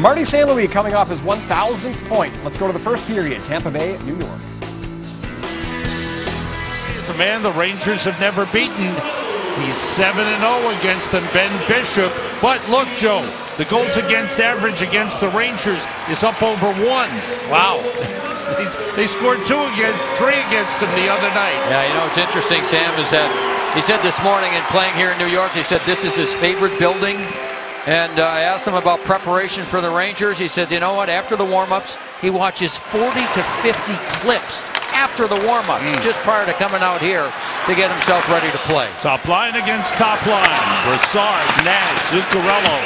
Marty St. Louis coming off his 1,000th point. Let's go to the first period. Tampa Bay, New York. He's a man the Rangers have never beaten. He's 7-0 against them, Ben Bishop. But look, Joe, the goals against average against the Rangers is up over 1. Wow. They scored 3 against them the other night. Yeah, you know, it's interesting, Sam, is that he said this morning in playing here in New York, he said this is his favorite building. And I asked him about preparation for the Rangers. He said, you know what, after the warm-ups, he watches 40 to 50 clips after the warm-ups, just prior to coming out here to get himself ready to play. Top line against top line. Brassard, Nash, Zuccarello,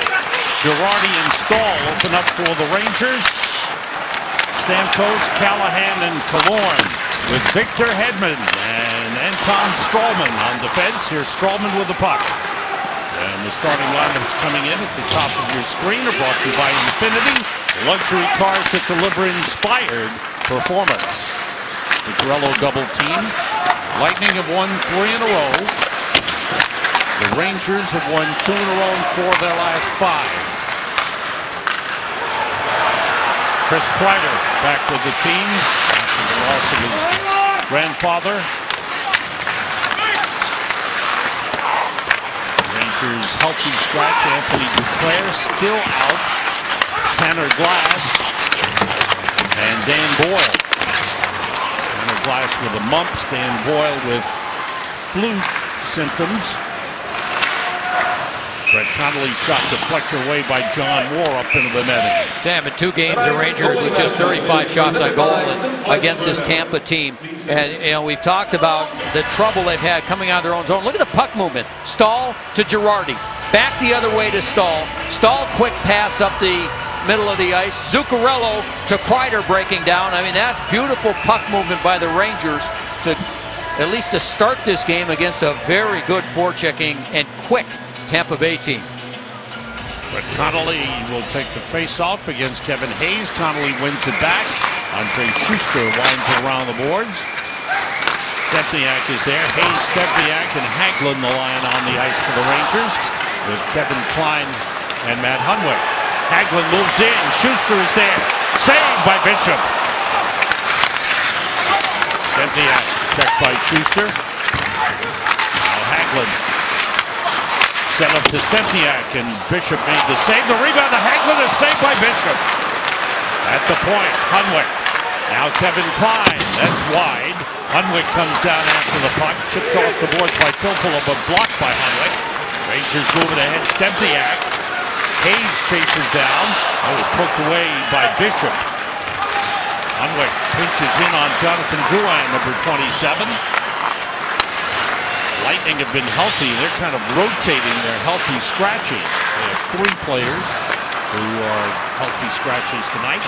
Girardi and Stahl open up for the Rangers. Stamkos, Callahan, and Killorn with Victor Hedman and Anton Stralman on defense. Here's Stralman with the puck. And the starting lineups coming in at the top of your screen are brought to you by Infinity, luxury cars that deliver inspired performance. The Zuccarello double team. Lightning have won 3 in a row. The Rangers have won 2 in a row and 4 of their last 5. Chris Kreider back with the team after the loss of his grandfather. Rangers healthy scratch. Anthony Duclair still out. Tanner Glass and Dan Boyle. Tanner Glass with the mumps. Dan Boyle with flu symptoms. Brett Connolly shot deflected away by John Moore up into the netting. Sam, in 2 games, the Rangers with just 35 shots on goal against this Tampa team. And, you know, we've talked about the trouble they've had coming out of their own zone. Look at the puck movement. Stahl to Girardi. Back the other way to Stahl. Stahl quick pass up the middle of the ice. Zuccarello to Kreider breaking down. I mean, that's beautiful puck movement by the Rangers to at least to start this game against a very good forechecking and quick Tampa Bay team. But Connolly will take the face-off against Kevin Hayes. Connolly wins it back. Andre Schuster winds it around the boards. Stepniak is there. Hayes, Stepniak, and Hagelin the line on the ice for the Rangers with Kevin Klein and Matt Hunwick. Hagelin moves in. Schuster is there. Saved by Bishop. Stepniak checked by Schuster. Now Hagelin. Set up to Stepniak, and Bishop made the save. The rebound to Hagelin is saved by Bishop. At the point, Hunwick. Now Kevin Klein. That's wide. Hunwick comes down after the puck. Chipped off the boards by Filppula, but blocked by Hunwick. Rangers moving ahead. Stepniak. Hayes chases down. That was poked away by Bishop. Hunwick pinches in on Jonathan Drouin, number 27. Lightning have been healthy. They're kind of rotating their healthy scratches. They have 3 players who are healthy scratches tonight.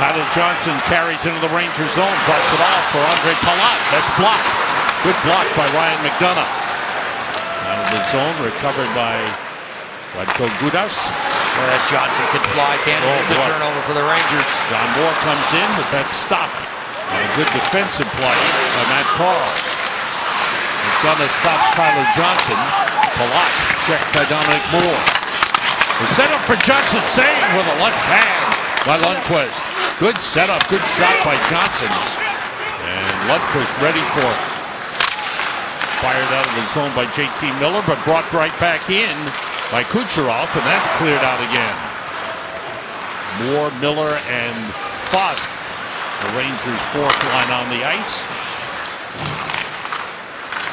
Tyler Johnson carries into the Ranger zone, drops it off for Andre Palat. That's blocked. Good block by Ryan McDonough. Out of the zone, recovered by Radko Gudas. Johnson can fly, can't it's a turnover for the Rangers. John Moore comes in, but that's stopped. A good defensive play by Matt Carl. McDonough stops Tyler Johnson. Palat checked by Dominic Moore. The setup for Johnson, save with a left hand by Lundqvist. Good setup, good shot by Johnson. And Lundqvist ready for it. Fired out of the zone by JT Miller, but brought right back in by Kucherov, and that's cleared out again. Moore, Miller, and Fost, the Rangers' 4th line on the ice.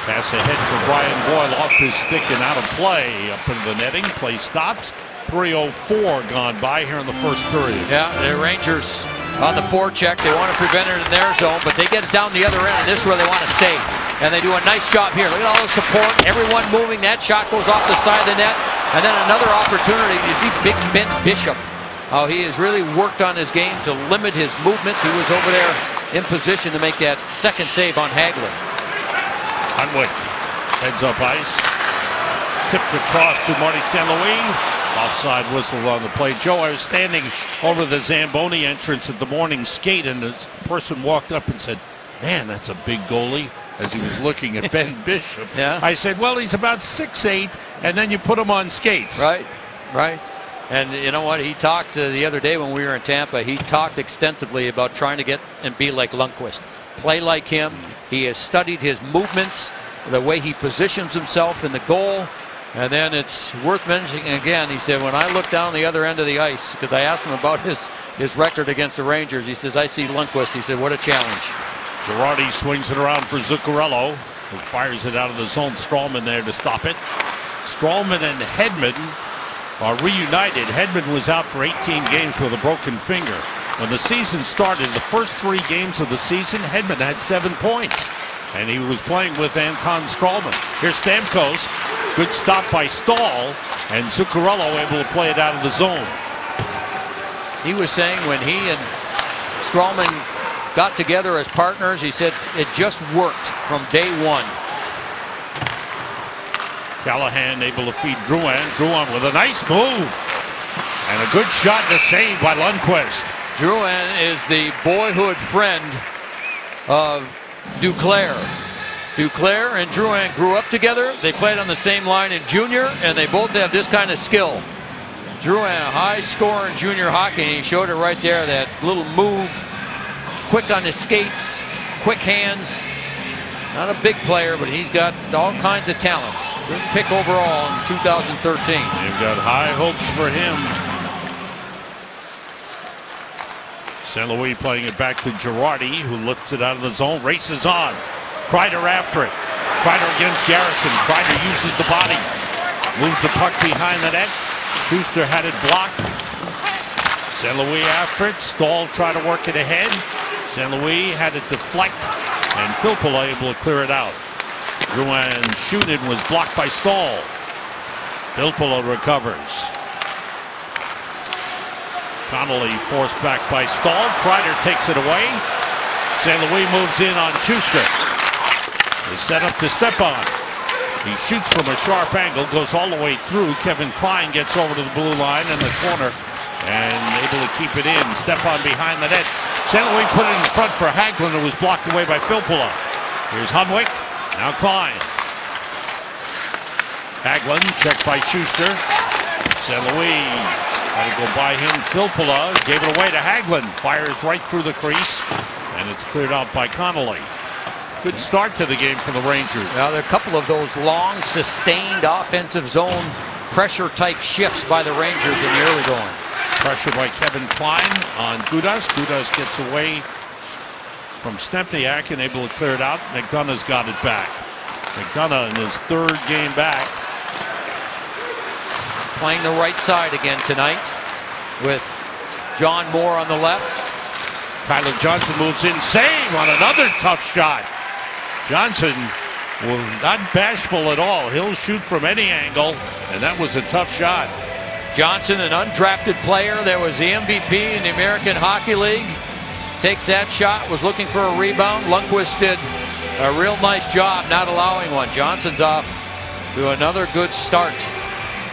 Pass ahead for Brian Boyle off his stick and out of play. Up into the netting. Play stops. 3:04 gone by here in the first period. Yeah, the Rangers on the forecheck. They want to prevent it in their zone, but they get it down the other end, and this is where they want to stay. And they do a nice job here. Look at all the support. Everyone moving. That shot goes off the side of the net. And then another opportunity. You see Big Ben Bishop. Oh, he has really worked on his game to limit his movement. He was over there in position to make that second save on Hagelin. Hunwick heads up ice. Tipped across to Marty St. Louis. Offside whistle on the play. Joe, I was standing over the Zamboni entrance at the morning skate, and a person walked up and said, "Man, that's a big goalie," as he was looking at Ben Bishop. Yeah. I said, well, he's about 6'8", and then you put him on skates. Right, right. And you know what? He talked the other day when we were in Tampa. He talked extensively about trying to get and be like Lundqvist, play like him. He has studied his movements, the way he positions himself in the goal. And then it's worth mentioning again, he said, when I look down the other end of the ice, because I asked him about his record against the Rangers, he says, I see Lundqvist. He said, what a challenge. Girardi swings it around for Zuccarello, who fires it out of the zone. Stralman there to stop it. Stralman and Hedman are reunited. Hedman was out for 18 games with a broken finger. When the season started, the first 3 games of the season, Hedman had 7 points. And he was playing with Anton Stralman. Here's Stamkos. Good stop by Stahl. And Zuccarello able to play it out of the zone. He was saying when he and Stralman got together as partners, he said it just worked from day one. Callahan able to feed Drouin. Drouin with a nice move. And a good shot and a save by Lundqvist. Drouin is the boyhood friend of Duclair. Duclair and Drouin grew up together. They played on the same line in junior, and they both have this kind of skill. Drouin, a high scorer in junior hockey, and he showed it right there, that little move, quick on his skates, quick hands. Not a big player, but he's got all kinds of talent. Good pick overall in 2013. They've got high hopes for him. St. Louis playing it back to Girardi, who lifts it out of the zone, races on. Kreider after it. Kreider against Garrison. Kreider uses the body. Moves the puck behind the net. Schuster had it blocked. St. Louis after it. Stahl tried to work it ahead. St. Louis had it deflect. And Filppula able to clear it out. Drouin shooting was blocked by Stahl. Filppula recovers. Connolly forced back by Stahl. Kreider takes it away. St. Louis moves in on Schuster. Is set up to Stepan. He shoots from a sharp angle, goes all the way through. Kevin Klein gets over to the blue line in the corner and able to keep it in. Stepan behind the net. St. Louis put it in front for Hagelin, who was blocked away by Filppula. Here's Hunwick. Now Klein. Hagelin checked by Schuster. St. Louis had to go by him. Filppula gave it away to Hagelin. Fires right through the crease, and it's cleared out by Connolly. Good start to the game for the Rangers. Now there are a couple of those long, sustained offensive zone pressure type shifts by the Rangers in the early going. Pressure by Kevin Klein on Gudas. Gudas gets away from Stempniak and able to clear it out. McDonough's got it back. McDonough in his 3rd game back. Playing the right side again tonight with John Moore on the left. Tyler Johnson moves in. Save on another tough shot. Johnson was not bashful at all. He'll shoot from any angle, and that was a tough shot. Johnson, an undrafted player that was the MVP in the American Hockey League, takes that shot, was looking for a rebound. Lundqvist did a real nice job not allowing one. Johnson's off to another good start.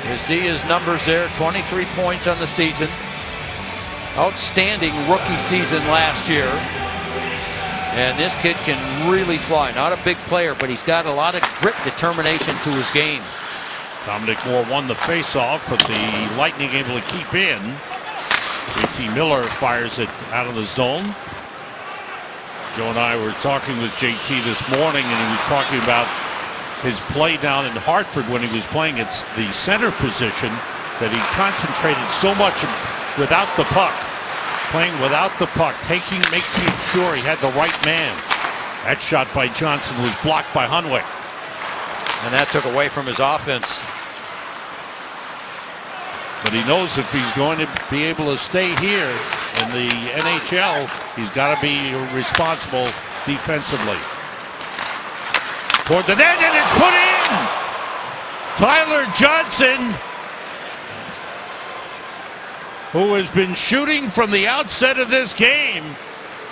You see his numbers there, 23 points on the season. Outstanding rookie season last year. And this kid can really fly. Not a big player, but he's got a lot of grit, determination to his game. Dominic Moore won the faceoff, but the Lightning able to keep in. JT Miller fires it out of the zone. Joe and I were talking with JT this morning, and he was talking about his play down in Hartford when he was playing at the center position, that he concentrated so much without the puck. Playing without the puck, making sure he had the right man. That shot by Johnson was blocked by Hunwick. And that took away from his offense. But he knows if he's going to be able to stay here in the NHL, he's got to be responsible defensively. Toward the net, and it's put in! Tyler Johnson, who has been shooting from the outset of this game,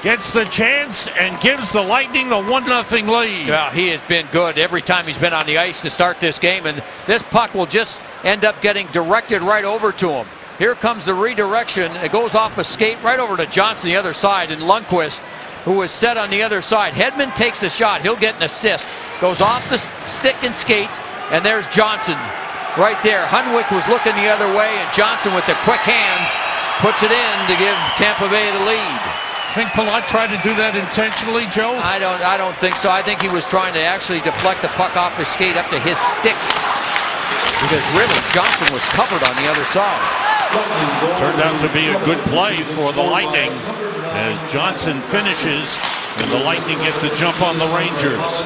gets the chance and gives the Lightning a 1-0 lead. Well, he has been good every time he's been on the ice to start this game, and this puck will just end up getting directed right over to him. Here comes the redirection. It goes off a skate right over to Johnson the other side, and Lundqvist, who is set on the other side. Hedman takes a shot. He'll get an assist. Goes off the stick and skate, and there's Johnson. right there. Hunwick was looking the other way, and Johnson with the quick hands puts it in to give Tampa Bay the lead. Think Palat tried to do that intentionally, Joe? I don't think so. I think he was trying to actually deflect the puck off his skate up to his stick, because really Johnson was covered on the other side. Turned out to be a good play for the Lightning as Johnson finishes and the Lightning get the jump on the Rangers.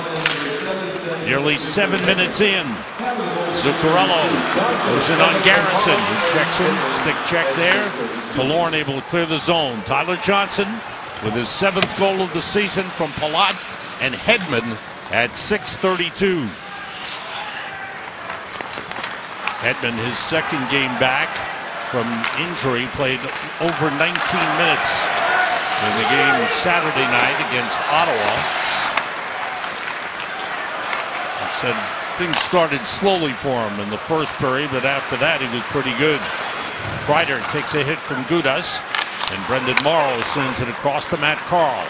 Nearly 7 minutes in, Zuccarello goes in on Garrison, who checks him, stick check there. Killorn able to clear the zone. Tyler Johnson with his 7th goal of the season from Palat and Hedman at 6:32. Hedman, his 2nd game back from injury, played over 19 minutes in the game Saturday night against Ottawa. He said things started slowly for him in the first period, but after that he was pretty good. Kreider takes a hit from Gudas, and Brendan Morrow sends it across to Matt Carl.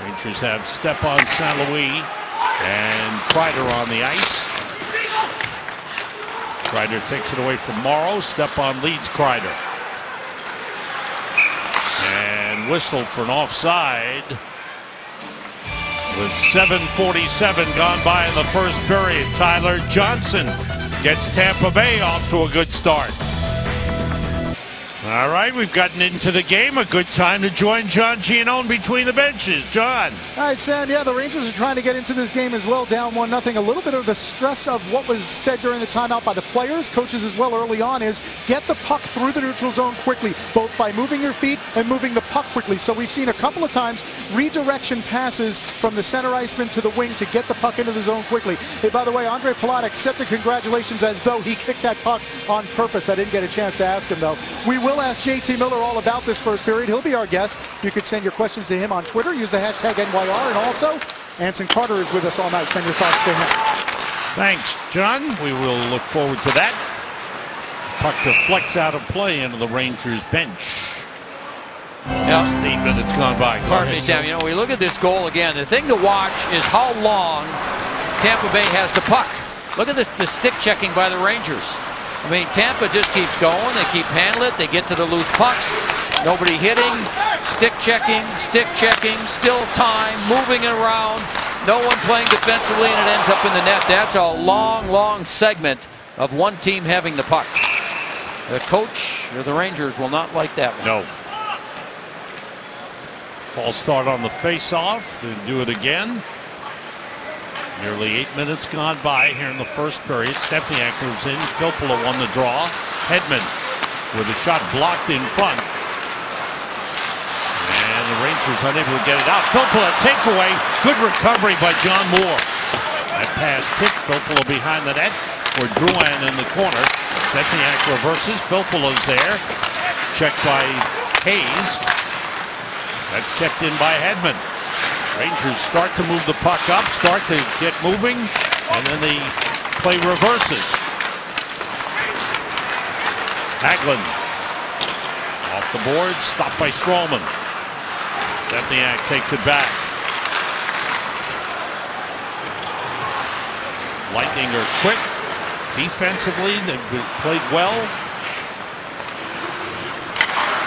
Rangers have Stepan St. Louis and Kreider on the ice. Kreider takes it away from Morrow. Stepan leads Kreider. And whistled for an offside with 7:47 gone by in the first period. Tyler Johnson gets Tampa Bay off to a good start. All right, we've gotten into the game. A good time to join John Giannone between the benches. John. All right, Sam. Yeah, the Rangers are trying to get into this game as well, down 1-0. A little bit of the stress of what was said during the timeout by the players, coaches as well early on, is get the puck through the neutral zone quickly, both by moving your feet and moving the puck quickly. So we've seen a couple of times redirection passes from the center iceman to the wing to get the puck into the zone quickly. Hey, by the way, Andre Palat accepted congratulations as though he kicked that puck on purpose. I didn't get a chance to ask him, though. We will ask JT Miller all about this first period. He'll be our guest. You could send your questions to him on Twitter. Use the hashtag NYR. And also, Anson Carter is with us all night. Send your thoughts to him. Thanks, John. We will look forward to that. Puck deflects out of play into the Rangers bench. Yeah. Just 8 minutes gone by. Pardon me, Sam. You know, we look at this goal again. The thing to watch is how long Tampa Bay has the puck. Look at this, the stick checking by the Rangers. I mean, Tampa just keeps going. They keep handling it. They get to the loose pucks. Nobody hitting. Stick checking, still time, moving it around. No one playing defensively, and it ends up in the net. That's a long, long segment of one team having the puck. The coach of the Rangers will not like that one. No. False start on the face-off. They do it again. Nearly 8 minutes gone by here in the first period. Stepniak moves in. Filppula won the draw. Hedman with a shot blocked in front. And the Rangers unable to get it out. Filppula takeaway. Good recovery by John Moore. That pass tipped Filppula behind the net for Drouin in the corner. Stepniak reverses. Filppula's there. Checked by Hayes. That's kept in by Hedman. Rangers start to move the puck up, start to get moving, and then the play reverses. Hagelin off the board, stopped by Strowman. Stepniak takes it back. Lightning are quick. Defensively, they've played well.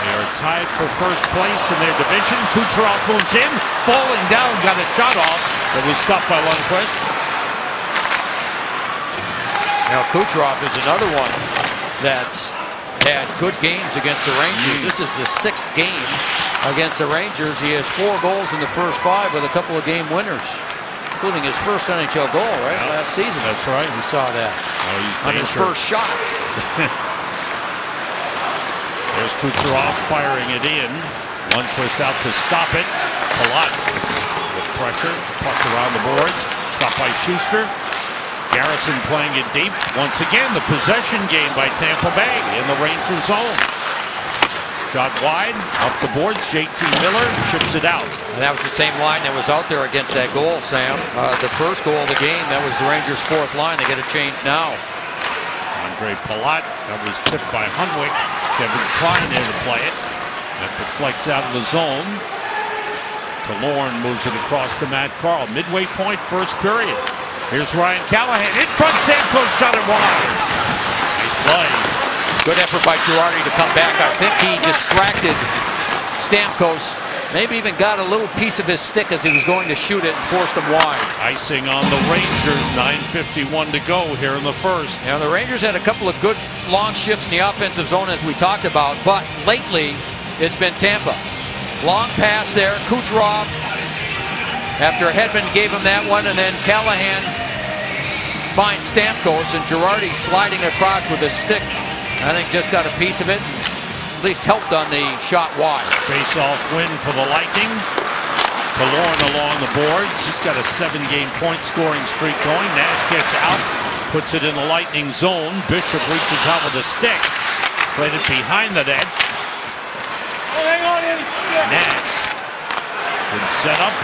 They are tied for first place in their division. Kucherov moves in, falling down, got a shot off that was stopped by Lundqvist. Now Kucherov is another one that's had good games against the Rangers. This is the 6th game against the Rangers. He has 4 goals in the first 5 with a couple of game winners, including his first NHL goal, right? Yeah, last season. That's right. We saw that on his first shot. There's Kucherov firing it in. Lundqvist out to stop it. Palat with pressure. Puck around the boards. Stopped by Schuster. Garrison playing it deep. Once again, the possession game by Tampa Bay in the Ranger zone. Shot wide. Up the boards. JT Miller chips it out. And that was the same line that was out there against that goal, Sam. The first goal of the game, that was the Rangers' 4th line. They get a change now. Andre Palat. That was tipped by Hunwick. Kevin Klein there to play it. That deflects out of the zone. Killorn moves it across to Matt Carl. Midway point, first period. Here's Ryan Callahan in front. Stamkos shot it wide. Nice play. Good effort by Girardi to come back. I think he distracted Stamkos. Maybe even got a little piece of his stick as he was going to shoot it and forced him wide. Icing on the Rangers. 9:51 to go here in the first. Now the Rangers had a couple of good long shifts in the offensive zone as we talked about, but lately it's been Tampa. Long pass there, Kucherov after Hedman gave him that one, and then Callahan finds Stamkos, and Girardi sliding across with a stick. I think just got a piece of it, at least helped on the shot wide. Face-off win for the Lightning. Killorn along the boards. He's got a 7-game point scoring streak going. Nash gets out, puts it in the Lightning zone. Bishop reaches out with a stick. Played it behind the net. Nash. Good setup.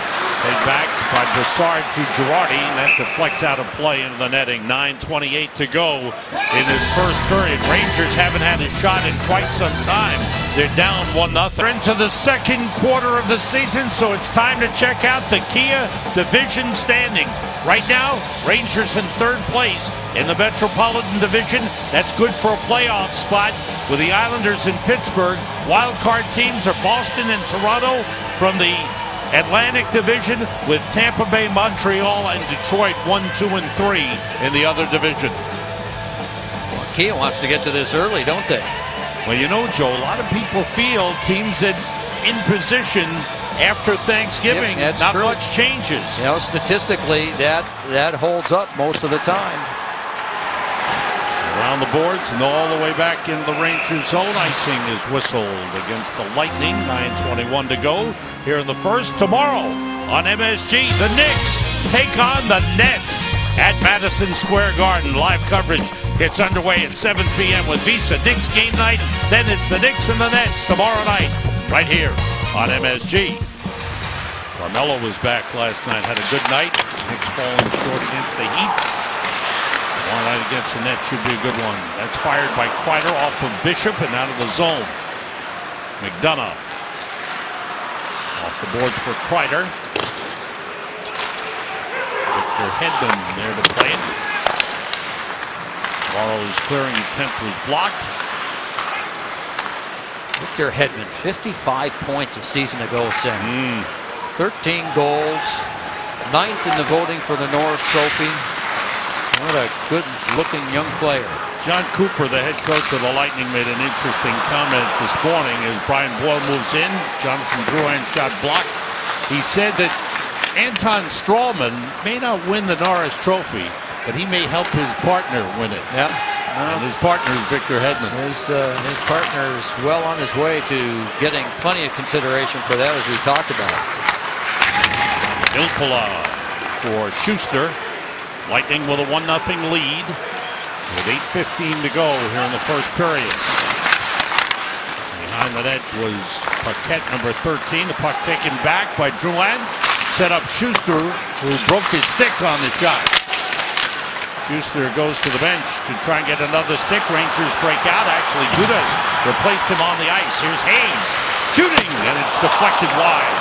Played back by Brassard through Girardi, and that deflects out of play into the netting. 9:28 to go in this first period. Rangers haven't had a shot in quite some time. They're down 1-0. We're into the second quarter of the season, so it's time to check out the Kia Division standings. Right now, Rangers in third place in the Metropolitan Division. That's good for a playoff spot with the Islanders in Pittsburgh. Wild card teams are Boston and Toronto from the Atlantic Division, with Tampa Bay, Montreal, and Detroit 1, 2, and 3 in the other division. Well, Kia wants to get to this early, don't they? Well, you know, Joe, a lot of people feel teams that in position after Thanksgiving, yep, not true. much changes. You know, statistically, that holds up most of the time. Around the boards and all the way back in the Rangers zone. Icing is whistled against the Lightning. 9:21 to go here in the first. Tomorrow on MSG, the Knicks take on the Nets at Madison Square Garden. Live coverage gets underway at 7 p.m. with Visa. Knicks game night. Then it's the Knicks and the Nets tomorrow night right here on MSG. Carmelo was back last night. Had a good night. Knicks falling short against the Heat. One night against the net should be a good one. That's fired by Kreider off of Bishop and out of the zone. McDonough off the boards for Kreider. Victor Hedman there to play it. Morrow's clearing attempt was blocked. Victor Hedman, 55 points a season ago, Sam. 13 goals, 9th in the voting for the Norris Trophy. What a good-looking young player. John Cooper, the head coach of the Lightning, made an interesting comment this morning as Brian Boyle moves in. Jonathan Drouin shot blocked. He said that Anton Strawman may not win the Norris Trophy, but he may help his partner win it. Yeah. And his partner is Victor Hedman. His partner is well on his way to getting plenty of consideration for that, as we talked about. Ilpala for Schuster. Lightning with a 1-0 lead with 8:15 to go here in the first period. Behind the net was Paquette, number 13. The puck taken back by Drouin. Set up Schuster, who broke his stick on the shot. Schuster goes to the bench to try and get another stick. Rangers break out. Actually, Gudas replaced him on the ice. Here's Hayes shooting, and it's deflected wide.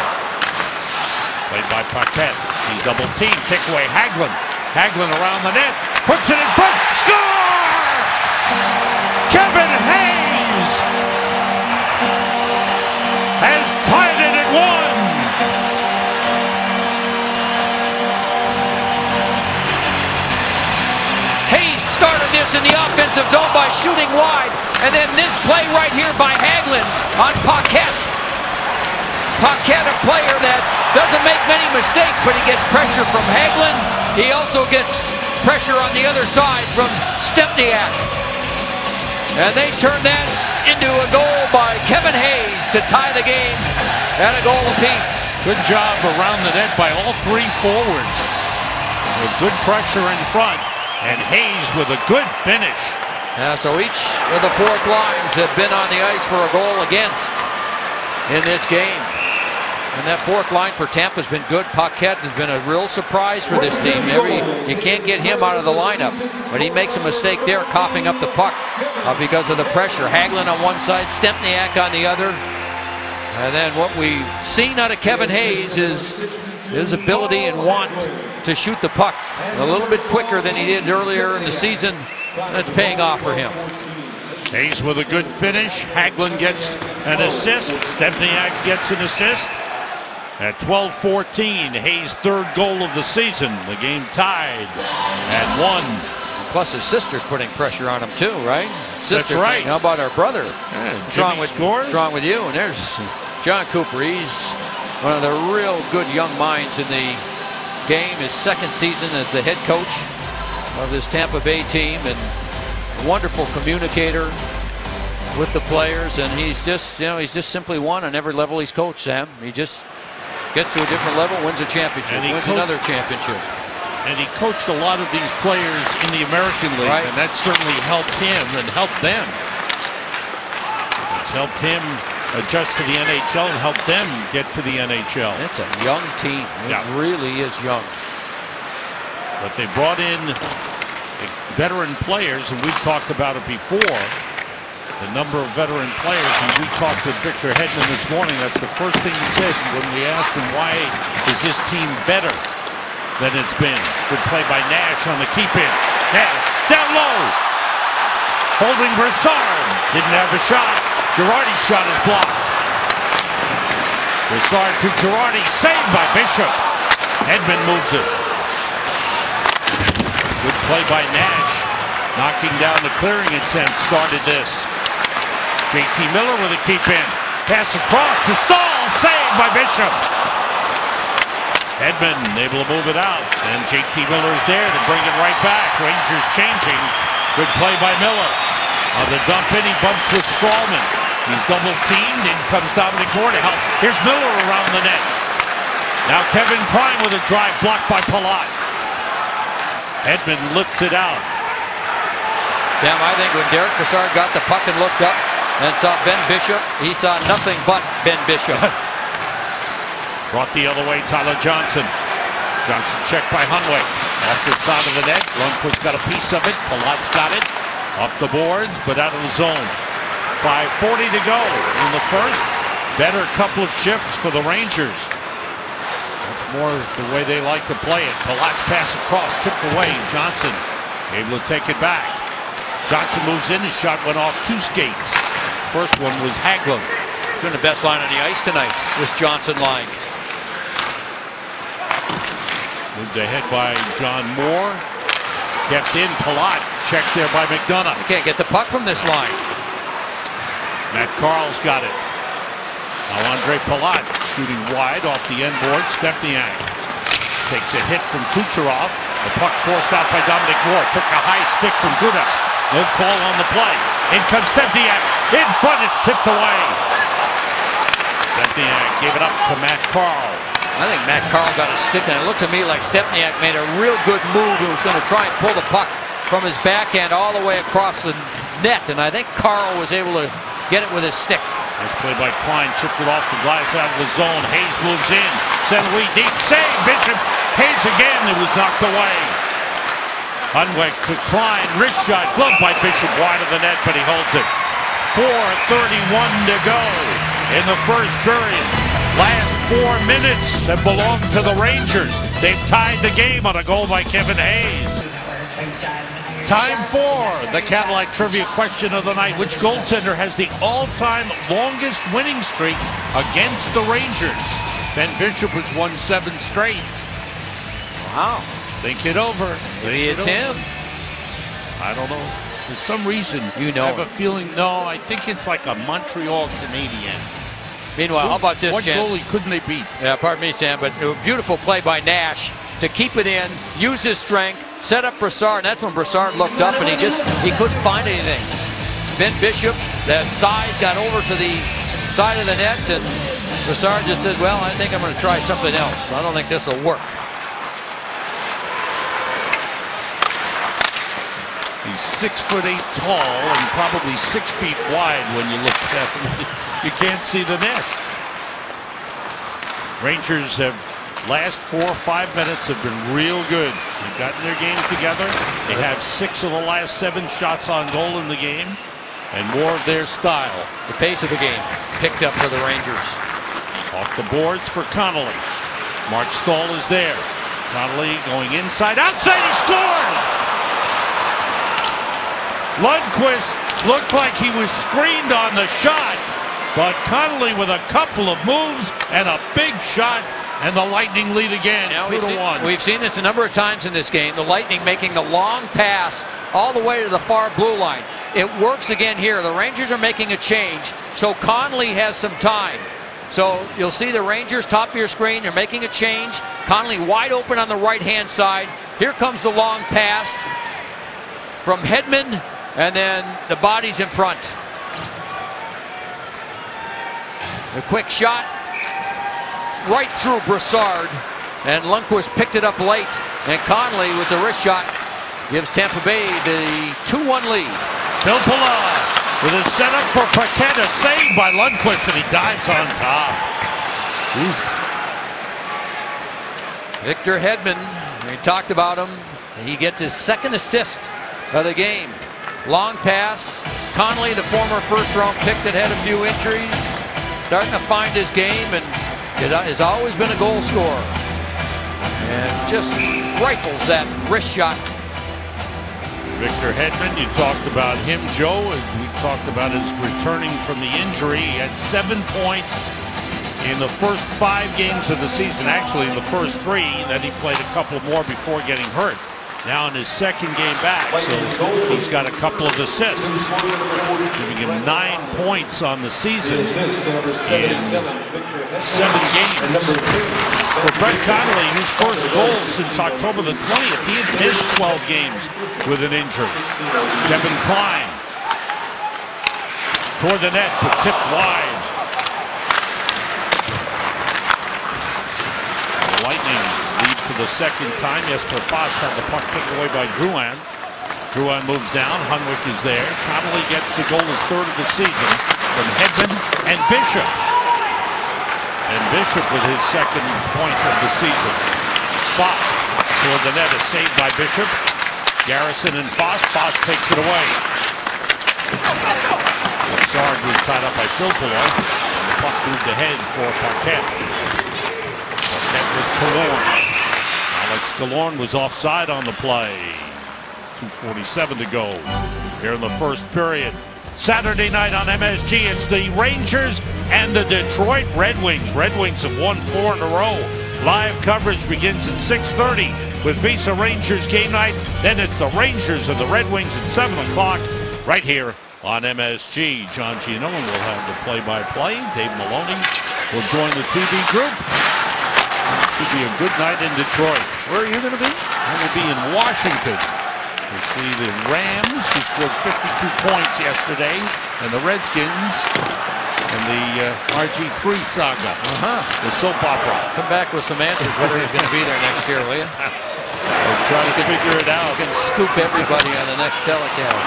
Played by Paquette. He's double teamed. Kick away Hagelin. Hagelin around the net, puts it in front, score! Kevin Hayes has tied it at 1. Hayes started this in the offensive zone by shooting wide, and then this play right here by Hagelin on Paquette. Paquette, a player that doesn't make many mistakes, but he gets pressure from Hagelin. He also gets pressure on the other side from Stempniak. And they turn that into a goal by Kevin Hayes to tie the game at a goal apiece. Good job around the net by all three forwards. With good pressure in front, and Hayes with a good finish. So each of the fourth lines have been on the ice for a goal against in this game. And that fourth line for Tampa has been good. Paquette has been a real surprise for this team. You can't get him out of the lineup, but he makes a mistake there, coughing up the puck because of the pressure. Hagelin on one side, Stempniak on the other. And then what we've seen out of Kevin Hayes is his ability and want to shoot the puck a little bit quicker than he did earlier in the season. That's paying off for him. Hayes with a good finish. Hagelin gets an assist. Stempniak gets an assist. At 12-14, Hayes' third goal of the season. The game tied at 1. Plus his sister's putting pressure on him too, right? That's right. How about our brother? Yeah, What's wrong with you? And there's John Cooper. He's one of the real good young minds in the game. His second season as the head coach of this Tampa Bay team, and a wonderful communicator with the players. And he's just, he's just simply won on every level he's coached, Sam. He just gets to a different level, wins a championship, wins another championship. And he coached a lot of these players in the American League, and that certainly helped him and helped them. It's helped him adjust to the NHL and helped them get to the NHL. It's a young team. It really is young. But they brought in veteran players, and we've talked about it before. The number of veteran players, and we talked with Victor Hedman this morning. That's the first thing he said when we asked him, why is this team better than it's been? Good play by Nash on the keep-in. Nash down low. Holding Brassard. Didn't have a shot. Girardi's shot is blocked. Brassard to Girardi. Saved by Bishop. Hedman moves it. Good play by Nash. Knocking down the clearing attempt started this. JT Miller with a keep-in. Pass across to Stahl. Saved by Bishop. Hedman able to move it out. And JT Miller is there to bring it right back. Rangers changing. Good play by Miller. On the dump in, he bumps with Strawman. He's double teamed. In comes Dominic Moore to help. Here's Miller around the net. Now Kevin Klein with a drive blocked by Palat. Hedman lifts it out. Sam, I think when Derek Brassard got the puck and looked up and saw Ben Bishop, he saw nothing but Ben Bishop. Brought the other way, Tyler Johnson. Johnson checked by Hunwick. Off the side of the net. Lundqvist got a piece of it. Palat's got it. Up the boards, but out of the zone. 5:40 to go in the first. Better couple of shifts for the Rangers. That's more the way they like to play it. Palat's pass across, tipped away. Johnson able to take it back. Johnson moves in. His shot went off 2 skates. First one was Hagelin. Doing the best line on the ice tonight, this Johnson line. Moved ahead by John Moore. Kept in. Palat checked there by McDonough. You can't get the puck from this line. Matt Carl's got it. Now Andre Palat shooting wide off the end board. Stempniak takes a hit from Kucherov. The puck forced out by Dominic Moore. Took a high stick from Gudas. No call on the play. In comes Stempniak. In front, it's tipped away. Stempniak gave it up to Matt Carl. I think Matt Carl got a stick, and it looked to me like Stempniak made a real good move. He was going to try and pull the puck from his backhand all the way across the net, and I think Carl was able to get it with his stick. Nice play by Klein. Chipped it off the glass out of the zone. Hayes moves in. Sent away deep. Save. Bishop. Hayes again. It was knocked away. Hunwick to Klein. Wrist shot. Glove by Bishop wide of the net, but he holds it. 4:31 to go in the first period. Last 4 minutes that belong to the Rangers. They've tied the game on a goal by Kevin Hayes. Time for the Cadillac Trivia question of the night. Which goaltender has the all-time longest winning streak against the Rangers? Ben Bishop has won 7 straight. Wow. Think it over. Maybe it's him. I don't know. For some reason, I have a feeling. No, I think it's like a Montreal Canadian. Meanwhile, how about this, What Jens? goalie couldn't they beat? Yeah, pardon me, Sam, but a beautiful play by Nash to keep it in, use his strength, set up Brassard, and that's when Brassard looked up and he couldn't find anything. Ben Bishop, that size got over to the side of the net, and Brassard just said, well, I think I'm going to try something else. I don't think this will work. He's 6'8" tall and probably 6 feet wide when you look at him. You can't see the net. Rangers have last 4 or 5 minutes have been real good. They've gotten their game together. They have 6 of the last 7 shots on goal in the game, and more of their style. The pace of the game picked up for the Rangers. Off the boards for Connolly. Mark Stahl is there. Connolly going inside, outside, he scores! Lundqvist looked like he was screened on the shot, but Connolly with a couple of moves and a big shot, and the Lightning lead again, 2-1. We've seen this a number of times in this game. The Lightning making the long pass all the way to the far blue line. It works again here. The Rangers are making a change, so Connolly has some time. So you'll see the Rangers, top of your screen, they're making a change. Connolly wide open on the right-hand side. Here comes the long pass from Hedman, and then the body's in front. A quick shot right through Brassard, and Lundqvist picked it up late. And Connolly with the wrist shot gives Tampa Bay the 2-1 lead. Filppula with a setup for Paquette, a save by Lundqvist, and he dives on top. Victor Hedman, we talked about him. He gets his second assist of the game. Long pass. Connolly, the former first-round pick that had a few injuries, starting to find his game, and has always been a goal scorer. And just rifles that wrist shot. Victor Hedman, you talked about him, Joe, and we talked about his returning from the injury. He had 7 points in the first 5 games of the season, actually in the first 3, then he played a couple more before getting hurt. Now in his second game back, so he's got a couple of assists, giving him 9 points on the season in 7 games. For Brett Connolly, his first goal since October the 20th, he had missed 12 games with an injury. Kevin Klein toward the net, but tipped wide. Lightning lead for the second time. Jesper Fast had the puck taken away by Drouin. Drouin moves down. Hunwick is there. Connolly gets the goal, his third of the season, from Hedman and Bishop. And Bishop with his second point of the season. Fast toward the net, a save by Bishop. Garrison and Fast. Fast takes it away. Brassard was tied up by Filppula. The puck moved ahead for Paquette. Paquette with Killorn. Alex Killorn was offside on the play. 2:47 to go here in the first period. Saturday night on MSG, it's the Rangers and the Detroit Red Wings. Red Wings have won 4 in a row. Live coverage begins at 6:30 with Visa Rangers game night. Then it's the Rangers and the Red Wings at 7 o'clock right here on MSG. John Giannone will have the play-by-play. Dave Maloney will join the TV group. Should be a good night in Detroit. Where are you going to be? I'm going to be in Washington. You see the Rams, who scored 52 points yesterday, and the Redskins, and the RG3 saga, the soap opera. Come back with some answers whether he's going to be there next year, will you? We'll try to figure it out. You can scoop everybody on the next telecast.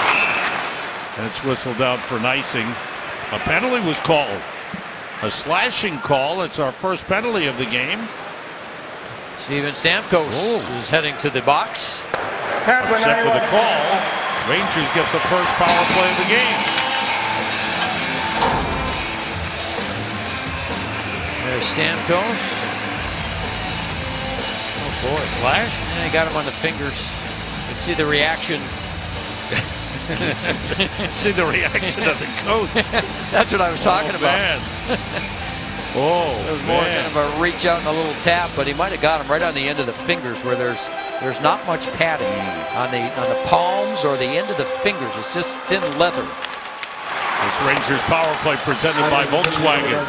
That's whistled out for icing. A penalty was called. A slashing call. It's our first penalty of the game. Steven Stamkos is heading to the box. Set with a call. Rangers get the first power play of the game. There's Stamkos. Oh boy, slash. And he got him on the fingers. You can see the reaction. See the reaction of the coach. That's what I was talking about. It was more kind of a reach out and a little tap, but he might have got him right on the end of the fingers where there's not much padding on the palms or the end of the fingers. It's just thin leather. This Rangers power play presented by Volkswagen.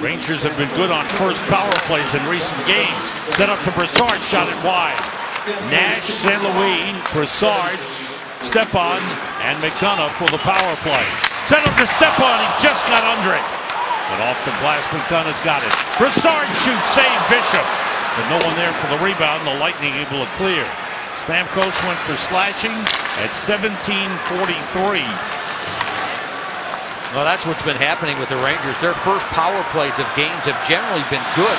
Rangers have been good on first power plays in recent games. Set up to Brassard, shot it wide. Nash, St. Louis, Brassard, Stepan, and McDonough for the power play. Set up to Stepan, he just got under it. But off the glass, McDonough's got it. Brassard shoots, save Bishop. But no one there for the rebound, the Lightning able to clear. Stamkos went for slashing at 17:43. Well, that's what's been happening with the Rangers. Their first power plays of games have generally been good.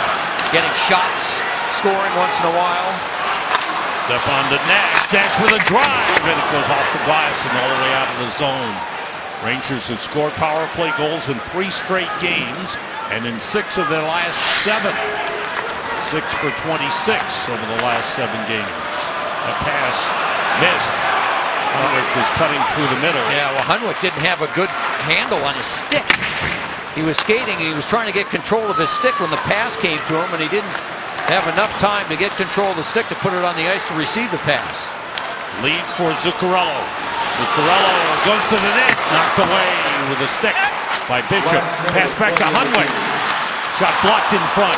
Getting shots, scoring once in a while. Stepan to Nash. Nash with a drive, and it goes off the glass and all the way out of the zone. Rangers have scored power play goals in 3 straight games and in 6 of their last 7. 6 for 26 over the last 7 games. That pass missed. Hunwick was cutting through the middle. Yeah, well, Hunwick didn't have a good handle on his stick. He was skating, he was trying to get control of his stick when the pass came to him, and he didn't have enough time to get control of the stick to put it on the ice to receive the pass. Lead for Zuccarello. Zuccarello goes to the net, knocked away with a stick by Bishop. Pass back to Hunwick. Shot blocked in front.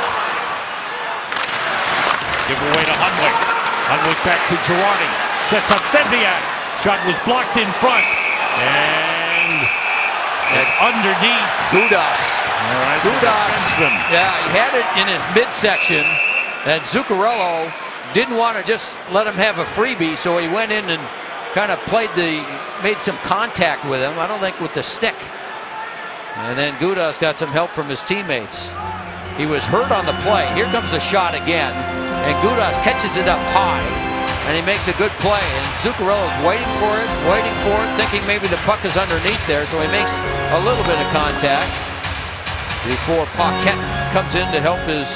Give away to Hunwick. Hunwick back to Girardi. Sets up Stempniak. Shot was blocked in front. And it's underneath. Gudas. All right, Gudas. Yeah, he had it in his midsection. And Zuccarello didn't want to just let him have a freebie, so he went in and kind of made some contact with him. I don't think with the stick. And then Gudas got some help from his teammates. He was hurt on the play. Here comes the shot again. And Gudas catches it up high. And he makes a good play. And Zuccarello's waiting for it, thinking maybe the puck is underneath there. So he makes a little bit of contact before Paquette comes in to help his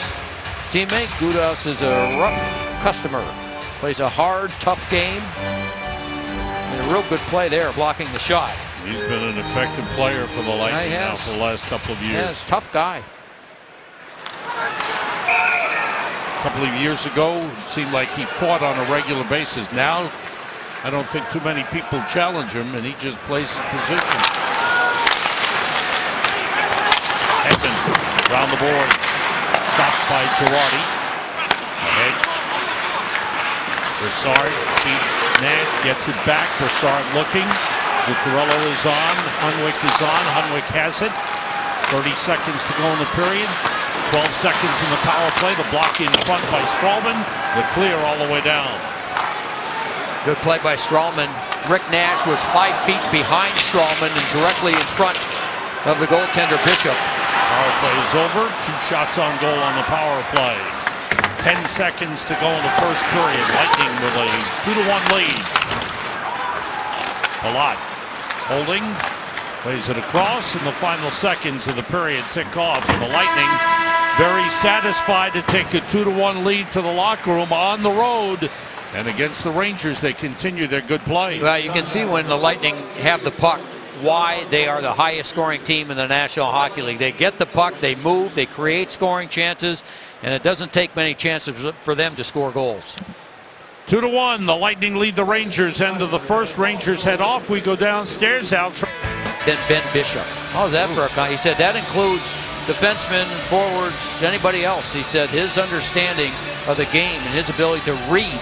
teammate. Gudas is a rough customer. Plays a hard, tough game. And a real good play there, blocking the shot. He's been an effective player for the Lightning now for the last couple of years. Yes, tough guy. A couple of years ago, it seemed like he fought on a regular basis. Now, I don't think too many people challenge him, and he just plays his position. Hedman around the board. Stopped by Girardi. Ahead. Brassard feeds Nash, gets it back. Brassard looking. Zuccarello is on. Hunwick is on. Hunwick has it. 30 seconds to go in the period. 12 seconds in the power play. The block in front by Stralman. The clear all the way down. Good play by Stralman. Rick Nash was 5 feet behind Stralman and directly in front of the goaltender Bishop. Power play is over. 2 shots on goal on the power play. 10 seconds to go in the first period. Lightning with a 2-1 lead. Palat holding. Plays it across, and the final seconds of the period tick off. And the Lightning very satisfied to take a 2-1 lead to the locker room on the road. And against the Rangers, they continue their good play. Well, you can see when the Lightning have the puck why they are the highest scoring team in the National Hockey League. They get the puck, they move, they create scoring chances, and it doesn't take many chances for them to score goals. 2-1, the Lightning lead the Rangers. End of the first. Rangers head off. We go downstairs. Then Ben Bishop. How's that for a comment? He said that includes defensemen, forwards, anybody else. He said his understanding of the game and his ability to read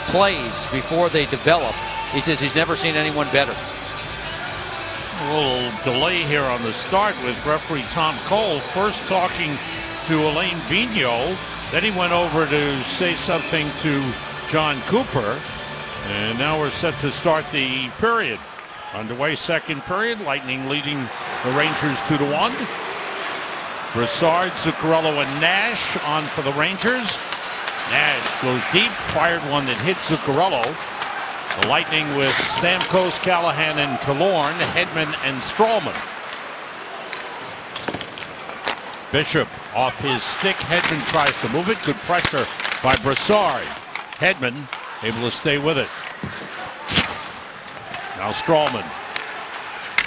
plays before they develop. He says he's never seen anyone better. A little delay here on the start with referee Tom Cole first talking to Alain Vigneault. Then he went over to say something to John Cooper. And now we're set to start the period. Underway second period. Lightning leading the Rangers 2-1. Brassard, Zuccarello, and Nash on for the Rangers. Nash goes deep, fired one that hit Zuccarello. The Lightning with Stamkos, Callahan, and Killorn, Hedman, and Stralman. Bishop off his stick. Hedman tries to move it. Good pressure by Brassard. Hedman able to stay with it. Now Stralman.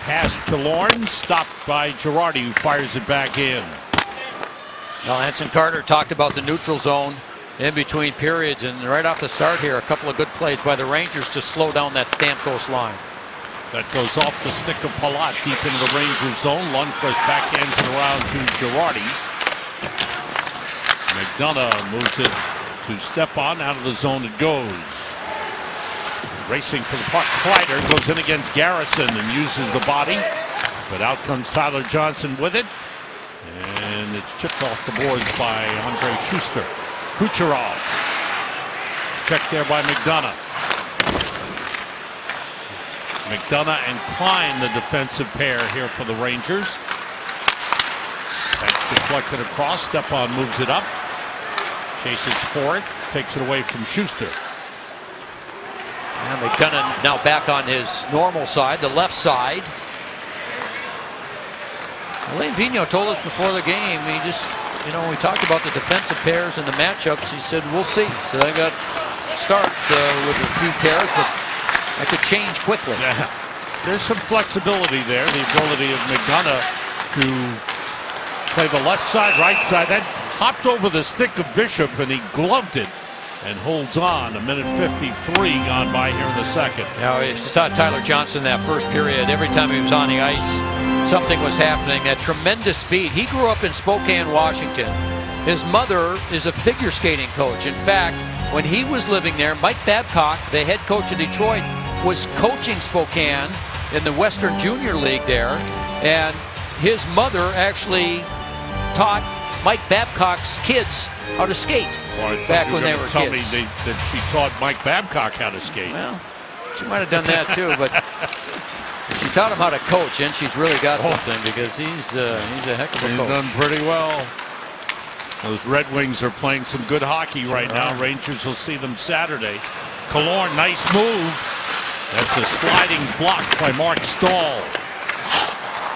Pass to Killorn, stopped by Girardi, who fires it back in. Now Anson Carter talked about the neutral zone in between periods, and right off the start here, a couple of good plays by the Rangers to slow down that Stamkos line. That goes off the stick of Palat deep into the Rangers zone. Lundqvist backhands it around to Girardi. McDonough moves it to Stepan. Out of the zone it goes. Racing for the puck, Kreider goes in against Garrison and uses the body. But out comes Tyler Johnson with it. And it's chipped off the boards by Andre Schuster. Kucherov. Checked there by McDonough. McDonough and Klein, the defensive pair here for the Rangers. That's deflected across. Stepan moves it up. Chases for it. Takes it away from Schuster. And McDonough now back on his normal side, the left side. Alain Vigneault told us before the game, you know, we talked about the defensive pairs and the matchups. He said, we'll see. So I got start with a few pairs, but I could change quickly. Yeah. There's some flexibility there. The ability of McDonough to play the left side, right side. That hopped over the stick of Bishop, and he gloved it and holds on. A minute 53 gone by here in the second. Now, you saw Tyler Johnson that first period. Every time he was on the ice, something was happening at tremendous speed. He grew up in Spokane, Washington. His mother is a figure skating coach. In fact, when he was living there, Mike Babcock, the head coach of Detroit, was coaching Spokane in the Western Junior League there. And his mother actually taught Mike Babcock's kids how to skate back when they were tell kids. Me that she taught Mike Babcock how to skate. Well, she might have done that too, but she taught him how to coach, and she's really got something because he's a heck of a coach. He's done pretty well. Those Red Wings are playing some good hockey right now. Rangers will see them Saturday. Killorn, nice move. That's a sliding block by Mark Stahl.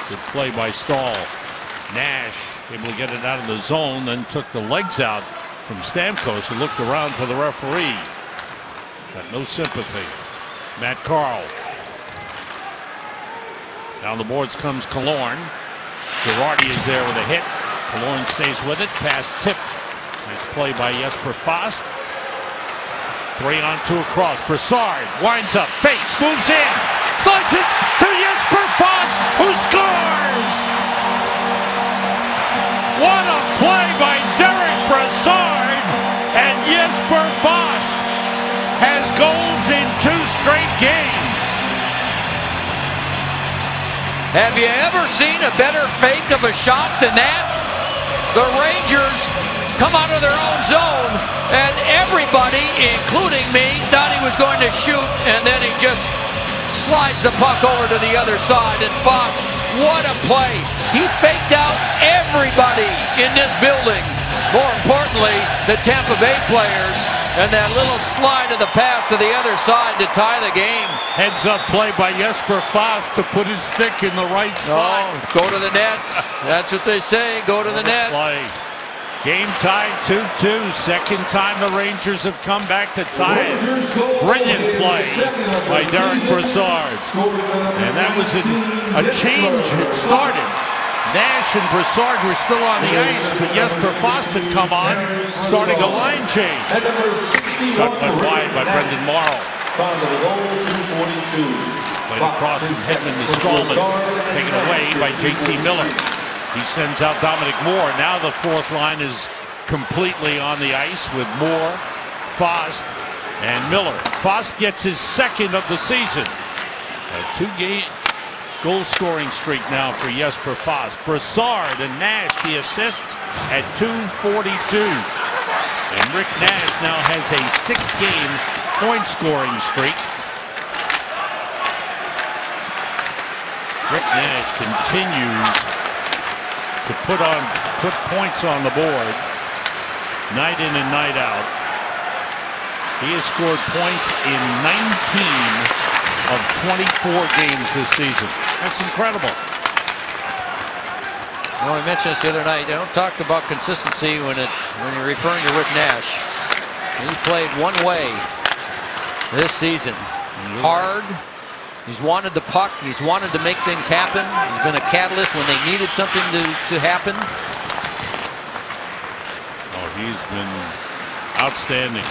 Good play by Stahl. Nash able to get it out of the zone, then took the legs out from Stamkos, who looked around for the referee. Got no sympathy. Matt Carl. Down the boards comes Killorn. Girardi is there with a hit. Killorn stays with it. Pass tipped. Nice play by Jesper Fast. 3-on-2 across. Brassard winds up, fakes, moves in, slides it to Jesper Fast, who scores! What a play by Derek Brassard, and Jesper Fast has goals in 2 straight games. Have you ever seen a better fake of a shot than that? The Rangers come out of their own zone, and everybody, including me, thought he was going to shoot, and then he just slides the puck over to the other side. And Foss, what a play. He faked out everybody in this building. More importantly, the Tampa Bay players, and that little slide of the pass to the other side to tie the game. Heads up play by Jesper Fast to put his stick in the right spot. Oh, go to the net. That's what they say, go to the net. Play. Game tied 2-2. Second time the Rangers have come back to tie it. Brilliant play by Derek Brassard. And that was a change. It started. Nash and Brassard were still on the ice, but Jesper Fast had come on, starting a line change. Shot went wide by Brendan Morrow. Played across from Hedman to Stallman. Taken away by JT Miller. He sends out Dominic Moore. Now the fourth line is completely on the ice with Moore, Fast, and Miller. Fast gets his second of the season. A 2-game goal-scoring streak now for Jesper Fast. Brassard and Nash, the assists at 2:42. And Rick Nash now has a 6-game point-scoring streak. Rick Nash continues to put points on the board night in and night out. He has scored points in 19 of 24 games this season. That's incredible. Well, we mentioned this the other night. They don't talk about consistency when you're referring to Rick Nash. He played one way this season. Hard. He's wanted the puck. He's wanted to make things happen. He's been a catalyst when they needed something to happen. Oh, he's been outstanding.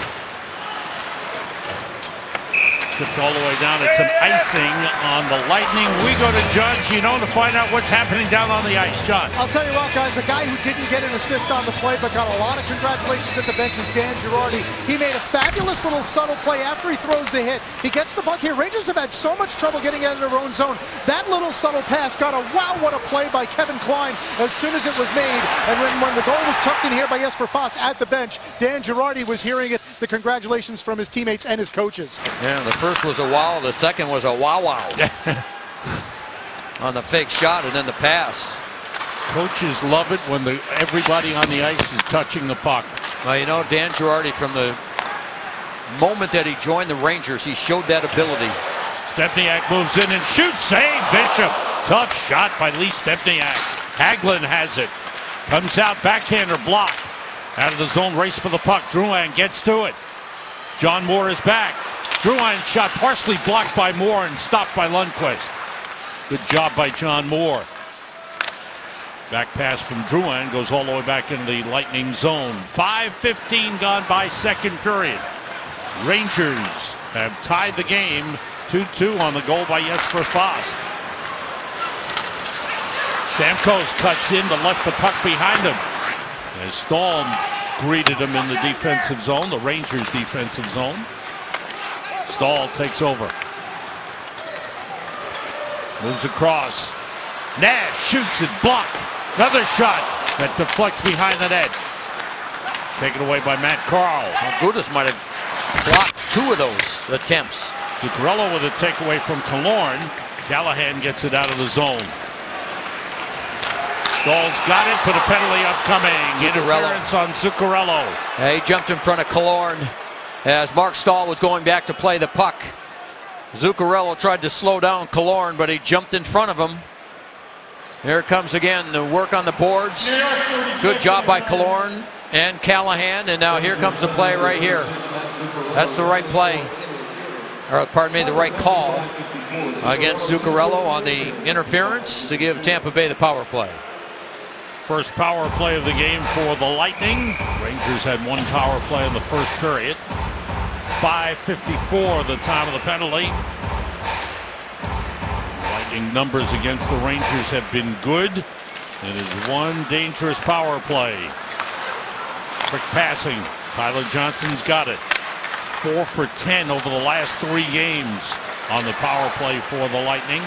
Tipped all the way down. It's some icing on the Lightning. We go to Judge, to find out what's happening down on the ice. John. I'll tell you what, guys, a guy who didn't get an assist on the play but got a lot of congratulations at the bench is Dan Girardi. He made a fabulous little subtle play after he throws the hit. He gets the puck here. Rangers have had so much trouble getting out of their own zone. That little subtle pass got a wow, what a play by Kevin Klein as soon as it was made. And when the goal was tucked in here by Jesper Fast at the bench, Dan Girardi was hearing it. The congratulations from his teammates and his coaches. Yeah, the first was a wow, the second was a wow-wow. On the fake shot and then the pass. Coaches love it when everybody on the ice is touching the puck. Well, Dan Girardi, from the moment that he joined the Rangers, he showed that ability. Stepniak moves in and shoots. Save Bishop. Tough shot by Lee Stepniak. Hagelin has it. Comes out, backhander blocked. Out of the zone, race for the puck. Drouin gets to it. John Moore is back. Drouin shot partially blocked by Moore and stopped by Lundqvist. Good job by John Moore. Back pass from Drouin goes all the way back into the Lightning zone. 5:15 gone by second period. Rangers have tied the game 2-2 on the goal by Jesper Fast. Stamkos cuts in but left the puck behind him. As Stahl greeted him in the defensive zone, the Rangers defensive zone. Stahl takes over. Moves across. Nash shoots it, blocked. Another shot that deflects behind the net. Taken away by Matt Carl. Well, Gudas might have blocked 2 of those attempts. Zuccarello with a takeaway from Killorn. Callahan gets it out of the zone. Stahl's got it, but a penalty upcoming. Interference on Zuccarello. He jumped in front of Killorn as Mark Stahl was going back to play the puck. Zuccarello tried to slow down Killorn, but he jumped in front of him. Here it comes again, the work on the boards. Good job by Killorn and Callahan, and now here comes the play right here. That's the right play, or pardon me, the right call against Zuccarello on the interference to give Tampa Bay the power play. First power play of the game for the Lightning. Rangers had 1 power play in the first period. 5:54 the time of the penalty. Lightning numbers against the Rangers have been good. It is 1 dangerous power play. Quick passing. Tyler Johnson's got it. 4 for 10 over the last 3 games on the power play for the Lightning.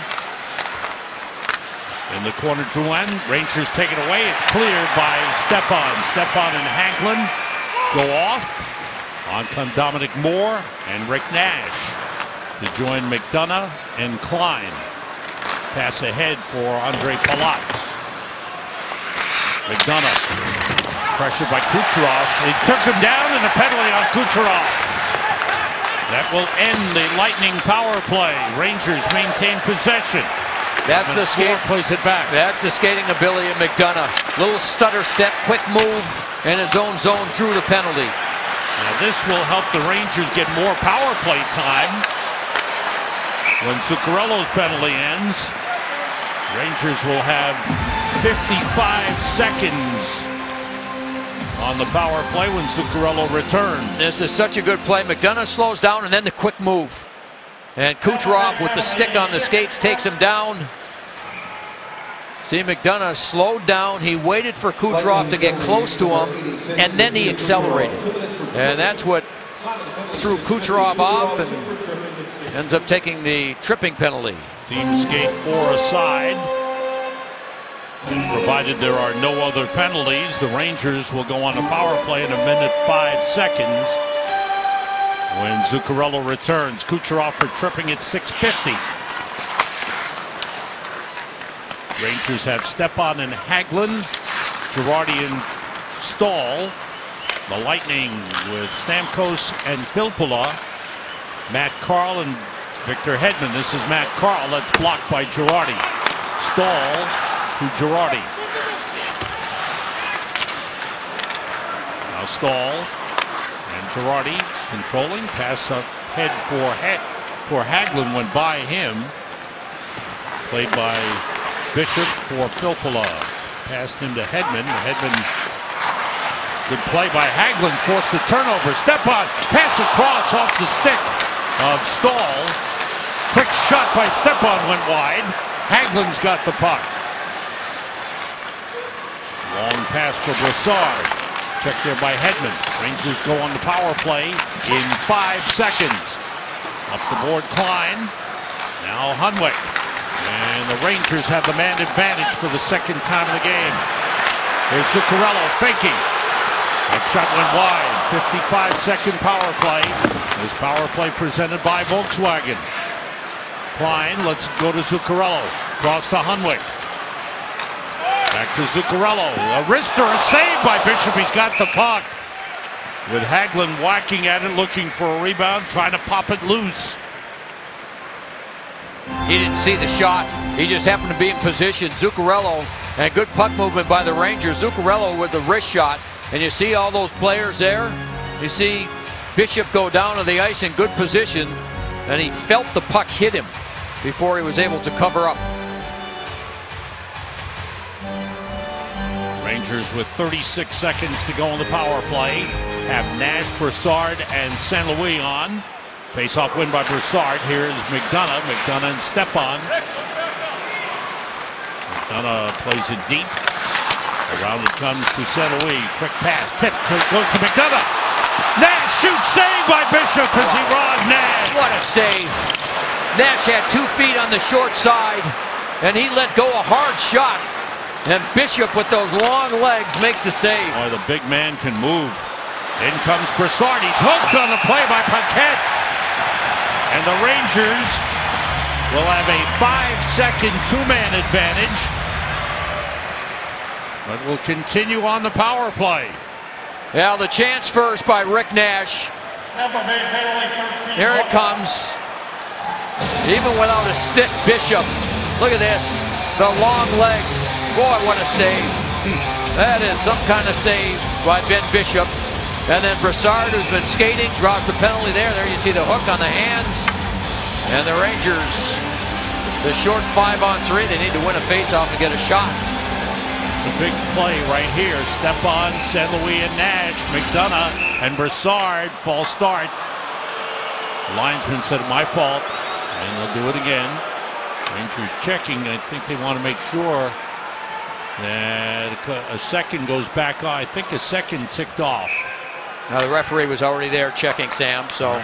In the corner, Drouin. Rangers take it away. It's cleared by Stepan. Stepan and Hagelin go off. On come Dominic Moore and Rick Nash to join McDonough and Klein. Pass ahead for Andre Palat. McDonough pressured by Kucherov. He took him down and a penalty on Kucherov. That will end the Lightning power play. Rangers maintain possession. That's the skate. Plays it back. That's the skating ability of McDonough. Little stutter step, quick move, and his own zone drew the penalty. Now this will help the Rangers get more power play time. When Zuccarello's penalty ends, Rangers will have 55 seconds on the power play when Zuccarello returns. This is such a good play. McDonough slows down and then the quick move. And Kucherov with the stick on the skates takes him down. See, McDonough slowed down. He waited for Kucherov to get close to him, and then he accelerated. And that's what threw Kucherov off and ends up taking the tripping penalty. Team skate 4 aside. Provided there are no other penalties, the Rangers will go on a power play in 1:05 when Zuccarello returns. Kucherov for tripping at 6:50. Rangers have Stepan and Hagelin, Girardi and Stahl. The Lightning with Stamkos and Filppula, Matt Carl and Victor Hedman. This is Matt Carl. That's blocked by Girardi. Stahl to Girardi. Now Stahl and Girardi controlling. Pass up head for Hagelin went by him. Played by Bishop for Filppula. Passed him to Hedman. Hedman, good play by Hagelin, forced the turnover. Stepan, pass across off the stick of Stahl. Quick shot by Stepan went wide. Hagelin's got the puck. Long pass for Brassard. Check there by Hedman. Rangers go on the power play in 5 seconds. Up the board, Klein. Now Hunwick. And the Rangers have the man advantage for the second time in the game. There's Zuccarello faking. That shot went wide. 55-second power play. This power play presented by Volkswagen. Klein, let's go to Zuccarello. Cross to Hunwick. Back to Zuccarello. A wrister, a save by Bishop. He's got the puck. With Hagelin whacking at it, looking for a rebound, trying to pop it loose. He didn't see the shot. He just happened to be in position. Zuccarello And good puck movement by the Rangers. Zuccarello with the wrist shot. And you see all those players there. You see Bishop go down to the ice in good position. And he felt the puck hit him before he was able to cover up. Rangers with 36 seconds to go on the power play have Nash, Brassard, and St. Louis on. Face-off win by Brassard. Here's McDonough. McDonough and Stepan. McDonough plays it deep. Around it comes to St. Louis. Quick pass. Tip goes to McDonough. Nash shoots. Save by Bishop as he robbed Nash. What a save. Nash had 2 feet on the short side, and he let go a hard shot. And Bishop with those long legs makes the save. Boy, the big man can move. In comes Brassard. He's hooked on the play by Paquette. And the Rangers will have a 5-second two-man advantage. But will continue on the power play. Yeah, the chance first by Rick Nash. Here it comes. Even without a stick, Bishop. Look at this. The long legs. Boy, what a save. That is some kind of save by Ben Bishop. And then Brassard, who's been skating, draws the penalty there. There you see the hook on the hands. And the Rangers, the short 5-on-3, they need to win a faceoff and get a shot. It's a big play right here. Stepan, St. Louis, and Nash. McDonough and Brassard. False start. The linesman said, my fault. And they'll do it again. Rangers checking. I think they want to make sure that a second goes back on. I think a second ticked off. Now the referee was already there checking, Sam, so.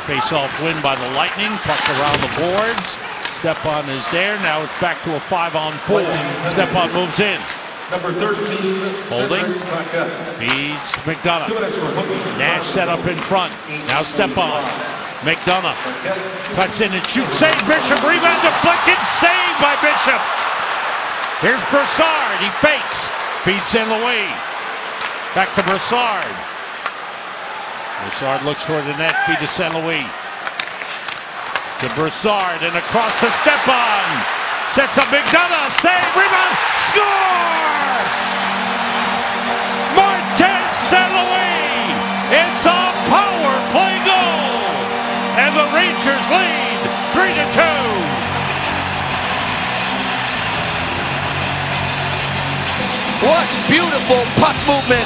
Face-off win by the Lightning. Puck around the boards. Stepan is there. Now it's back to a 5-on-4. Stepan moves in. Number 13. Holding. Feeds McDonough. Nash set up in front. Now Stepan. McDonough. Cuts in and shoots. Save Bishop. Rebound deflected. Save by Bishop. Here's Brassard. He fakes. Feeds St. Louis. Back to Brassard. Brassard looks toward the net. Feed to St. Louis. To Brassard and across to Stepan. Sets up McDonough. Save. Rebound. Score! Martin St. Louis. It's a power play goal. And the Rangers lead 3-2. What beautiful puck movement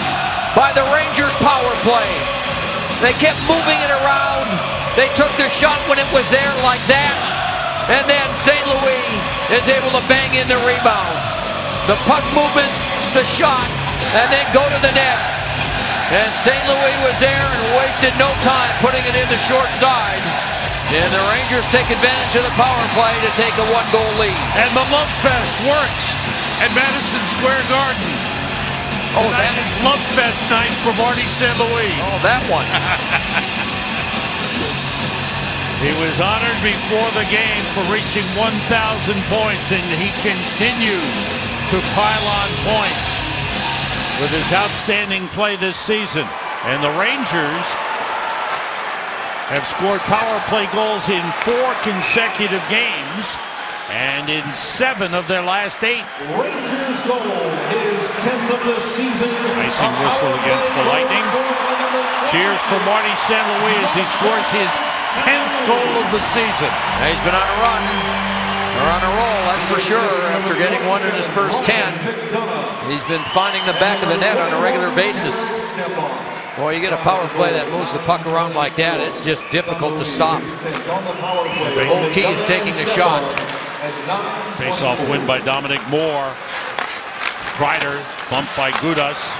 by the Rangers power play. They kept moving it around. They took the shot when it was there like that. And then St. Louis is able to bang in the rebound. The puck movement, the shot, and then go to the net. And St. Louis was there and wasted no time putting it in the short side. And the Rangers take advantage of the power play to take a 1-goal lead. And the Love Fest works at Madison Square Garden. Oh, that is Love Fest night for Marty St. Louis. Oh, that one. He was honored before the game for reaching 1,000 points, and he continues to pile on points with his outstanding play this season. And the Rangers have scored power play goals in 4 consecutive games and in 7 of their last 8. Rangers goal, his 10th of the season. Icing whistle against the Lightning. Cheers for Marty St. Louis as he scores his 10th goal of the season. Now he's been on a run. They're on a roll, that's for sure. After getting one in his first 10, he's been finding the back of the net on a regular basis. Boy, you get a power play that moves the puck around like that, it's just difficult to stop. The whole key is taking the shot. Face-off win by Dominic Moore. Kreider bumped by Gudas.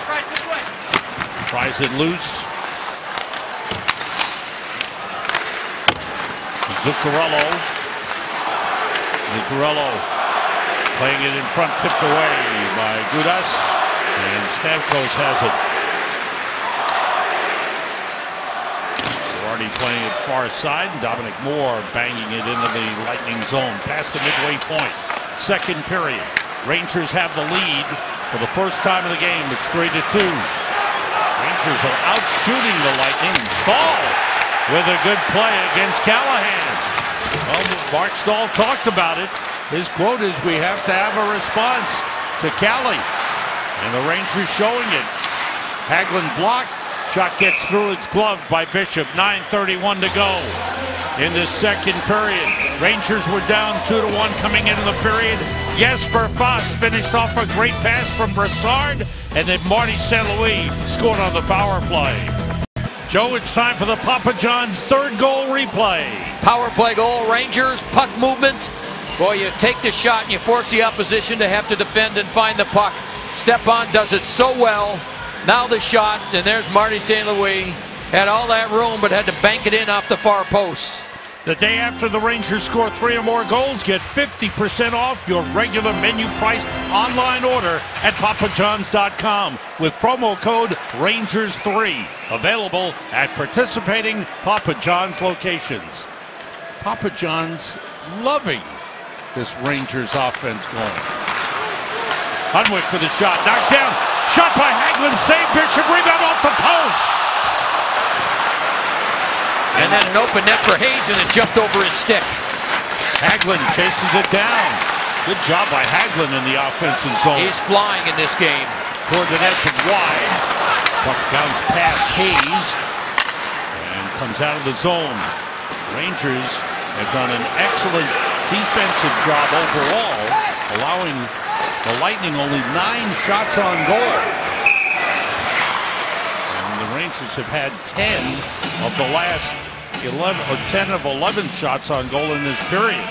Tries it loose. Zuccarello. Zuccarello playing it in front, tipped away by Gudas. And Stamkos has it. Already playing it far side. Dominic Moore banging it into the Lightning zone. Past the midway point. Second period. Rangers have the lead for the first time of the game. It's 3-2. Rangers are out shooting the Lightning. Stahl with a good play against Callahan. Well, Mark Stahl talked about it. His quote is, "We have to have a response to Cali." And the Rangers showing it. Hagelin blocked. Shot gets through. It's gloved by Bishop. 9:31 to go in this second period. Rangers were down 2-1 coming into the period. Jesper Fast finished off a great pass from Brassard, and then Marty St. Louis scored on the power play. Joe, it's time for the Papa John's third goal replay. Power play goal, Rangers, puck movement. Boy, you take the shot and you force the opposition to have to defend and find the puck. Stepan does it so well. Now the shot, and there's Marty St. Louis. Had all that room, but had to bank it in off the far post. The day after the Rangers score 3 or more goals, get 50% off your regular menu priced online order at papajohns.com with promo code Rangers3. Available at participating Papa John's locations. Papa John's loving this Rangers offense going. Hunwick for the shot, knocked down. Shot by Hagelin, save Bishop, rebound off the post. And then an open net for Hayes, and it jumped over his stick. Hagelin chases it down. Good job by Hagelin in the offensive zone. He's flying in this game. Toward the net and wide. Puck bounced past Hayes and comes out of the zone. Rangers have done an excellent defensive job overall, allowing the Lightning only 9 shots on goal. The Rangers have had 10 of the last 11 or 10 of 11 shots on goal in this period.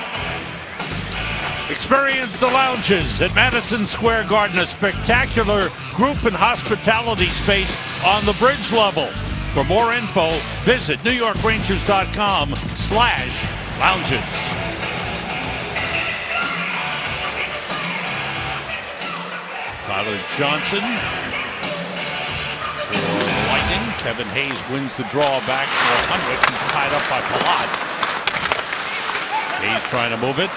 Experience the lounges at Madison Square Garden, a spectacular group and hospitality space on the bridge level. For more info, visit NewYorkrangers.com/lounges. Tyler Johnson. Lightning. Kevin Hayes wins the draw back for Hunwick. He's tied up by Palat. Hayes trying to move it.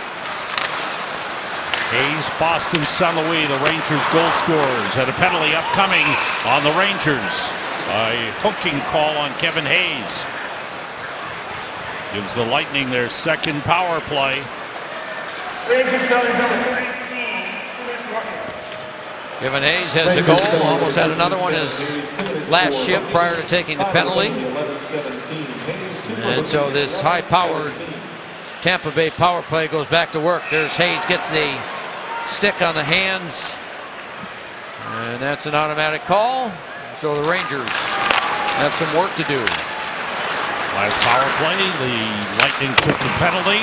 Hayes, Boston, St. Louis, the Rangers goal scorers. Had a penalty upcoming on the Rangers. A hooking call on Kevin Hayes. Gives the Lightning their second power play. Rangers penalty number 3. Kevin Hayes has a goal, almost had another one his last shift prior to taking the penalty. And so this high-powered Tampa Bay power play goes back to work. There's Hayes, gets the stick on the hands. And that's an automatic call. So the Rangers have some work to do. Last power play, the Lightning took the penalty.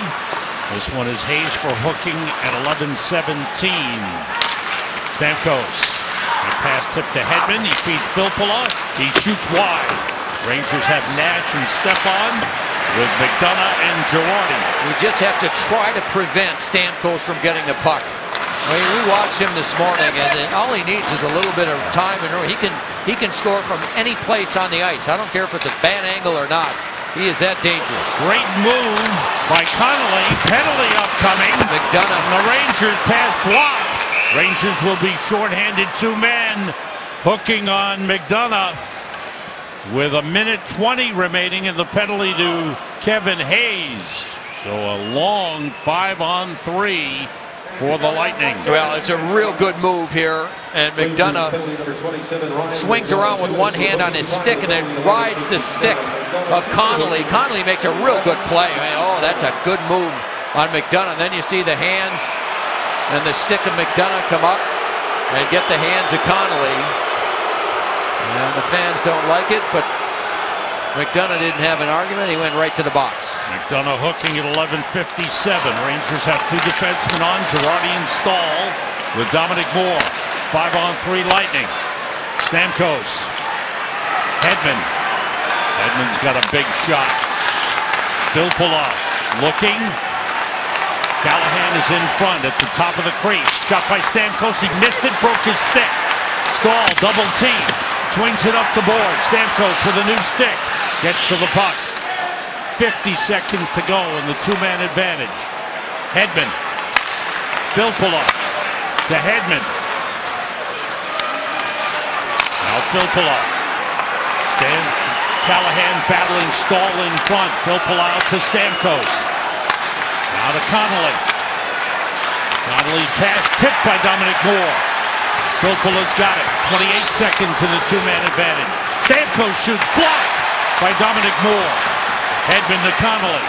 This one is Hayes for hooking at 11:17. Stamkos, a pass tip to Hedman. He feeds Filppula. He shoots wide. Rangers have Nash and Stepan with McDonough and Girardi. We just have to try to prevent Stamkos from getting the puck. I mean, we watched him this morning, and all he needs is a little bit of time, and he can score from any place on the ice. I don't care if it's a bad angle or not. He is that dangerous. Great move by Connolly. Penalty upcoming. McDonough. And the Rangers pass blocked. Rangers will be shorthanded 2 men. Hooking on McDonough with 1:20 remaining in the penalty to Kevin Hayes. So a long 5-on-3 for the Lightning. Well, it's a real good move here, and McDonough swings around with one hand on his stick and then rides the stick of Connolly. Connolly makes a real good play. I mean, oh, that's a good move on McDonough. Then you see the hands and the stick of McDonough come up and get the hands of Connolly. And the fans don't like it, but McDonough didn't have an argument. He went right to the box. McDonough hooking at 11:57. Rangers have 2 defensemen on, Girardi and Stahl, with Dominic Moore. 5-on-3 Lightning. Stamkos. Hedman. Hedman's got a big shot. Filppula looking. Callahan is in front at the top of the crease. Shot by Stamkos. He missed it, broke his stick. Stahl double team. Swings it up the board. Stamkos with a new stick. Gets to the puck. 50 seconds to go in the 2-man advantage. Hedman. Filppula to Hedman. Now Filppula. Callahan battling Stahl in front. Filppula out to Stamkos. Now to Connolly. Connolly pass tipped by Dominic Moore. Filppula's got it. 28 seconds in a two-man advantage. Stamkos shoots blocked by Dominic Moore. Hedman to Connolly.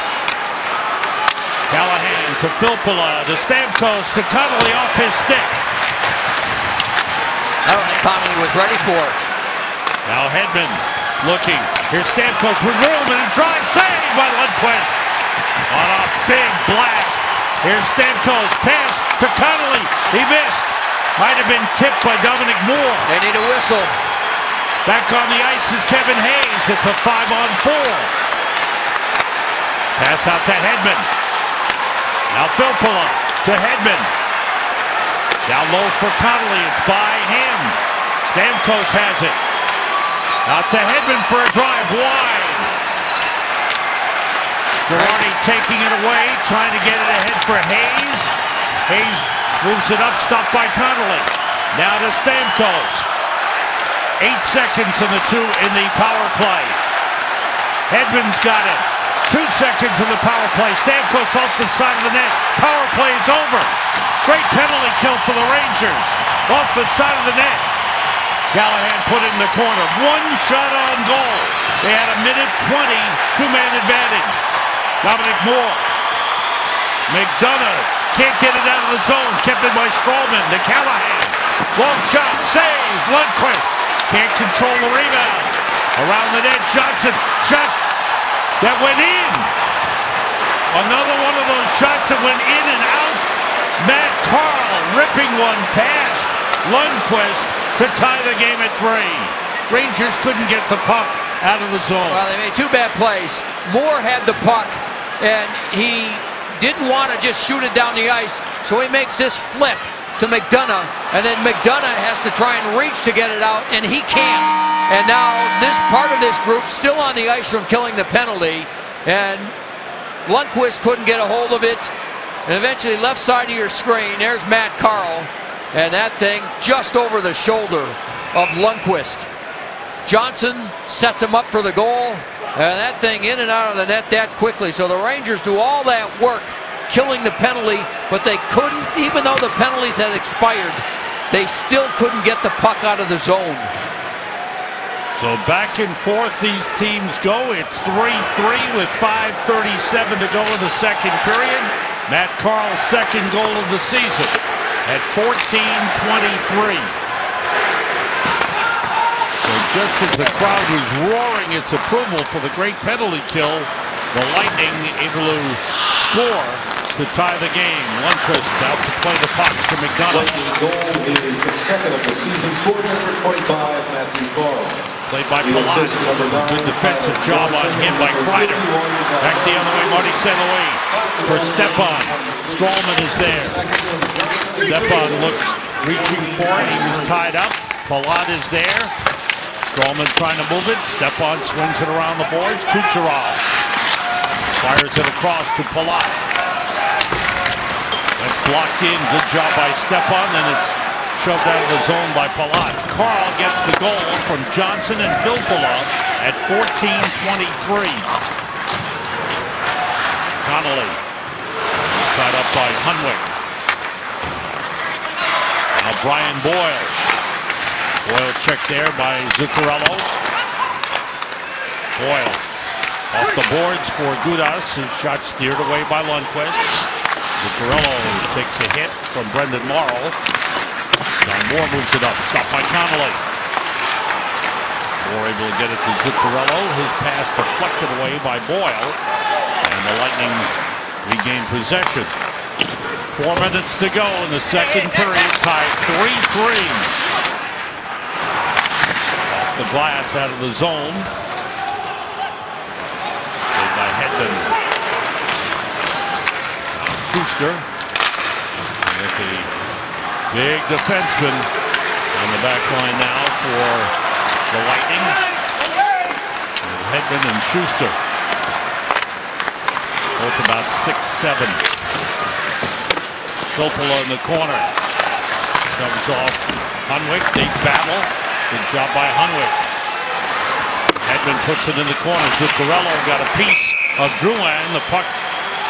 Callahan to Filppula to Stamkos to Connolly off his stick. I don't think Connolly was ready for it. Now Hedman looking. Here's Stamkos with room and a drive save by Lundqvist. On a big blast. Here's Stamkos. Pass to Connolly. He missed. Might have been tipped by Dominic Moore. They need a whistle. Back on the ice is Kevin Hayes. It's a 5-on-4. Pass out to Hedman. Now Filppula to Hedman. Down low for Connolly. It's by him. Stamkos has it. Out to Hedman for a drive wide. Girardi taking it away, trying to get it ahead for Hayes. Hayes moves it up, stopped by Connolly. Now to Stamkos. 8 seconds in the power play. Hedman's got it. 2 seconds in the power play. Stamkos off the side of the net. Power play is over. Great penalty kill for the Rangers. Off the side of the net. Callahan put it in the corner. 1 shot on goal. They had a minute 20 two-man advantage. Dominic Moore. McDonough can't get it out of the zone. Kept it by Stralman to Callahan. Long shot. Save. Lundqvist can't control the rebound. Around the net. Johnson. Shot that went in. Another one of those shots that went in and out. Matt Carl ripping one past Lundqvist to tie the game at 3. Rangers couldn't get the puck out of the zone. Well, they made 2 bad plays. Moore had the puck, and he didn't want to just shoot it down the ice, so he makes this flip to McDonough, and then McDonough has to try and reach to get it out, and he can't. And now this part of this group still on the ice from killing the penalty, and Lundqvist couldn't get a hold of it. And eventually left side of your screen, there's Matt Carl. And that thing just over the shoulder of Lundqvist. Johnson sets him up for the goal. And that thing in and out of the net that quickly. So the Rangers do all that work killing the penalty, but they couldn't, even though the penalties had expired, they still couldn't get the puck out of the zone. So back and forth these teams go. It's 3-3 with 5:37 to go in the second period. Matt Carl's second goal of the season at 14:23. So just as the crowd was roaring its approval for the great penalty kill, the Lightning able to score to tie the game. Lundqvist out to play the puck to McDonough. Goal is the second of the season. Score number 25, Matthew Carl. Played by Palat. Good defensive job on him by Kreider. Back the other way, Marty St. Louis for Stepan. Stralman is there. Stepan looks, reaching for it. He was tied up. Palat is there. Stralman trying to move it. Stepan swings it around the boards. Kucherov fires it across to Palat. That's blocked in. Good job by Stepan. Then it's shoved out of the zone by Palat. Carl gets the goal from Johnson and Filppula at 14:23. Connolly tied up by Hunwick. Now Brian Boyle. Boyle checked there by Zuccarello. Boyle off the boards for Gudas. His shot steered away by Lundqvist. Zuccarello takes a hit from Brendan Morrow. Now Moore moves it up, stopped by Connolly. Moore able to get it to Zuccarello. His pass deflected away by Boyle. And the Lightning regain possession. 4 minutes to go in the second period, tied 3-3. Off the glass out of the zone. Played by Hedman. Schuster. And at the big defenseman on the back line now for the Lightning. And Hedman and Schuster. Both about 6'7". Filppula in the corner. Shoves off Hunwick. They battle. Good job by Hunwick. Hedman puts it in the corner. Zuccarello got a piece of Drouin. The puck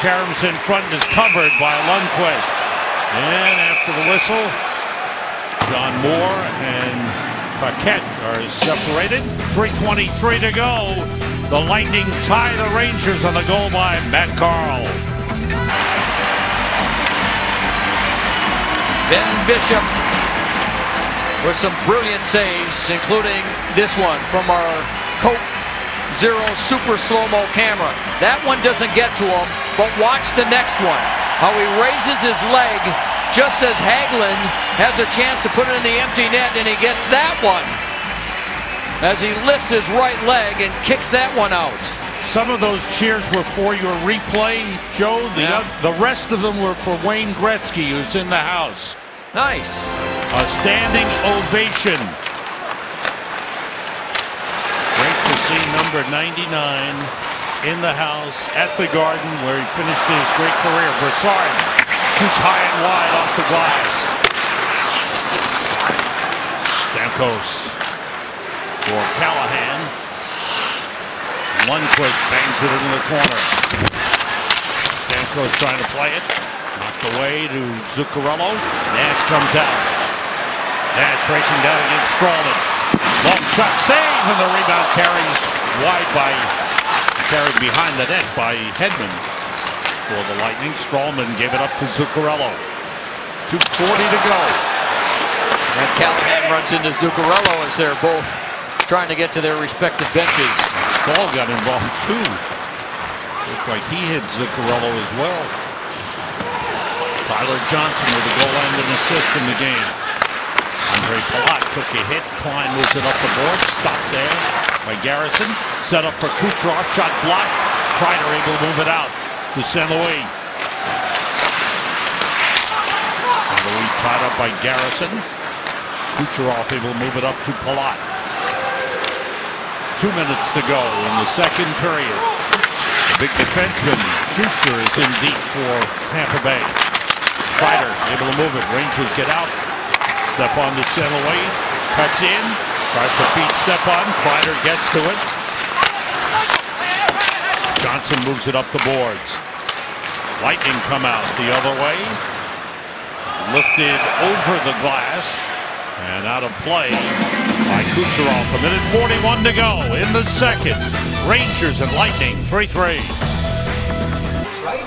caroms in front, is covered by Lundqvist. And after the whistle, John Moore and Paquette are separated. 3:23 to go. The Lightning tie the Rangers on the goal by Matt Carle. Ben Bishop with some brilliant saves, including this one from our Coke Zero Super Slow-Mo camera. That one doesn't get to him, but watch the next one. How he raises his leg just as Hagelin has a chance to put it in the empty net, and he gets that one as he lifts his right leg and kicks that one out. Some of those cheers were for your replay, Joe. The rest of them were for Wayne Gretzky, who's in the house. Nice. A standing ovation. Great to see number 99 in the house at the Garden, where he finished his great career. Brassard shoots high and wide off the glass. Stamkos for Callahan. Lundqvist bangs it into the corner. Stamkos trying to play it. Knocked away to Zuccarello. Nash comes out. Nash racing down against Strawman. Long shot save, and the rebound carries wide carried behind the net by Hedman for the Lightning. Strawman gave it up to Zuccarello. 2:40 to go. And Callahan runs into Zuccarello as they're both trying to get to their respective benches. Stahl got involved too. Looked like he hit Zuccarello as well. Tyler Johnson with a goal and an assist in the game. Andre Palat took a hit. Klein moves it up the board. Stopped there by Garrison. Set up for Kucherov. Shot blocked. Kreider able to move it out to St. Louis. St. Louis tied up by Garrison. Kucherov able to move it up to Palat. 2 minutes to go in the second period. The big defenseman, Schuster, is in deep for Tampa Bay. Kreider able to move it. Rangers get out. Step on to St. Louis. Cuts in. Tries to beat step on. Kreider gets to it. Johnson moves it up the boards. Lightning come out the other way. Lifted over the glass. And out of play by Kucherov. 1:41 to go in the second. Rangers and Lightning 3-3.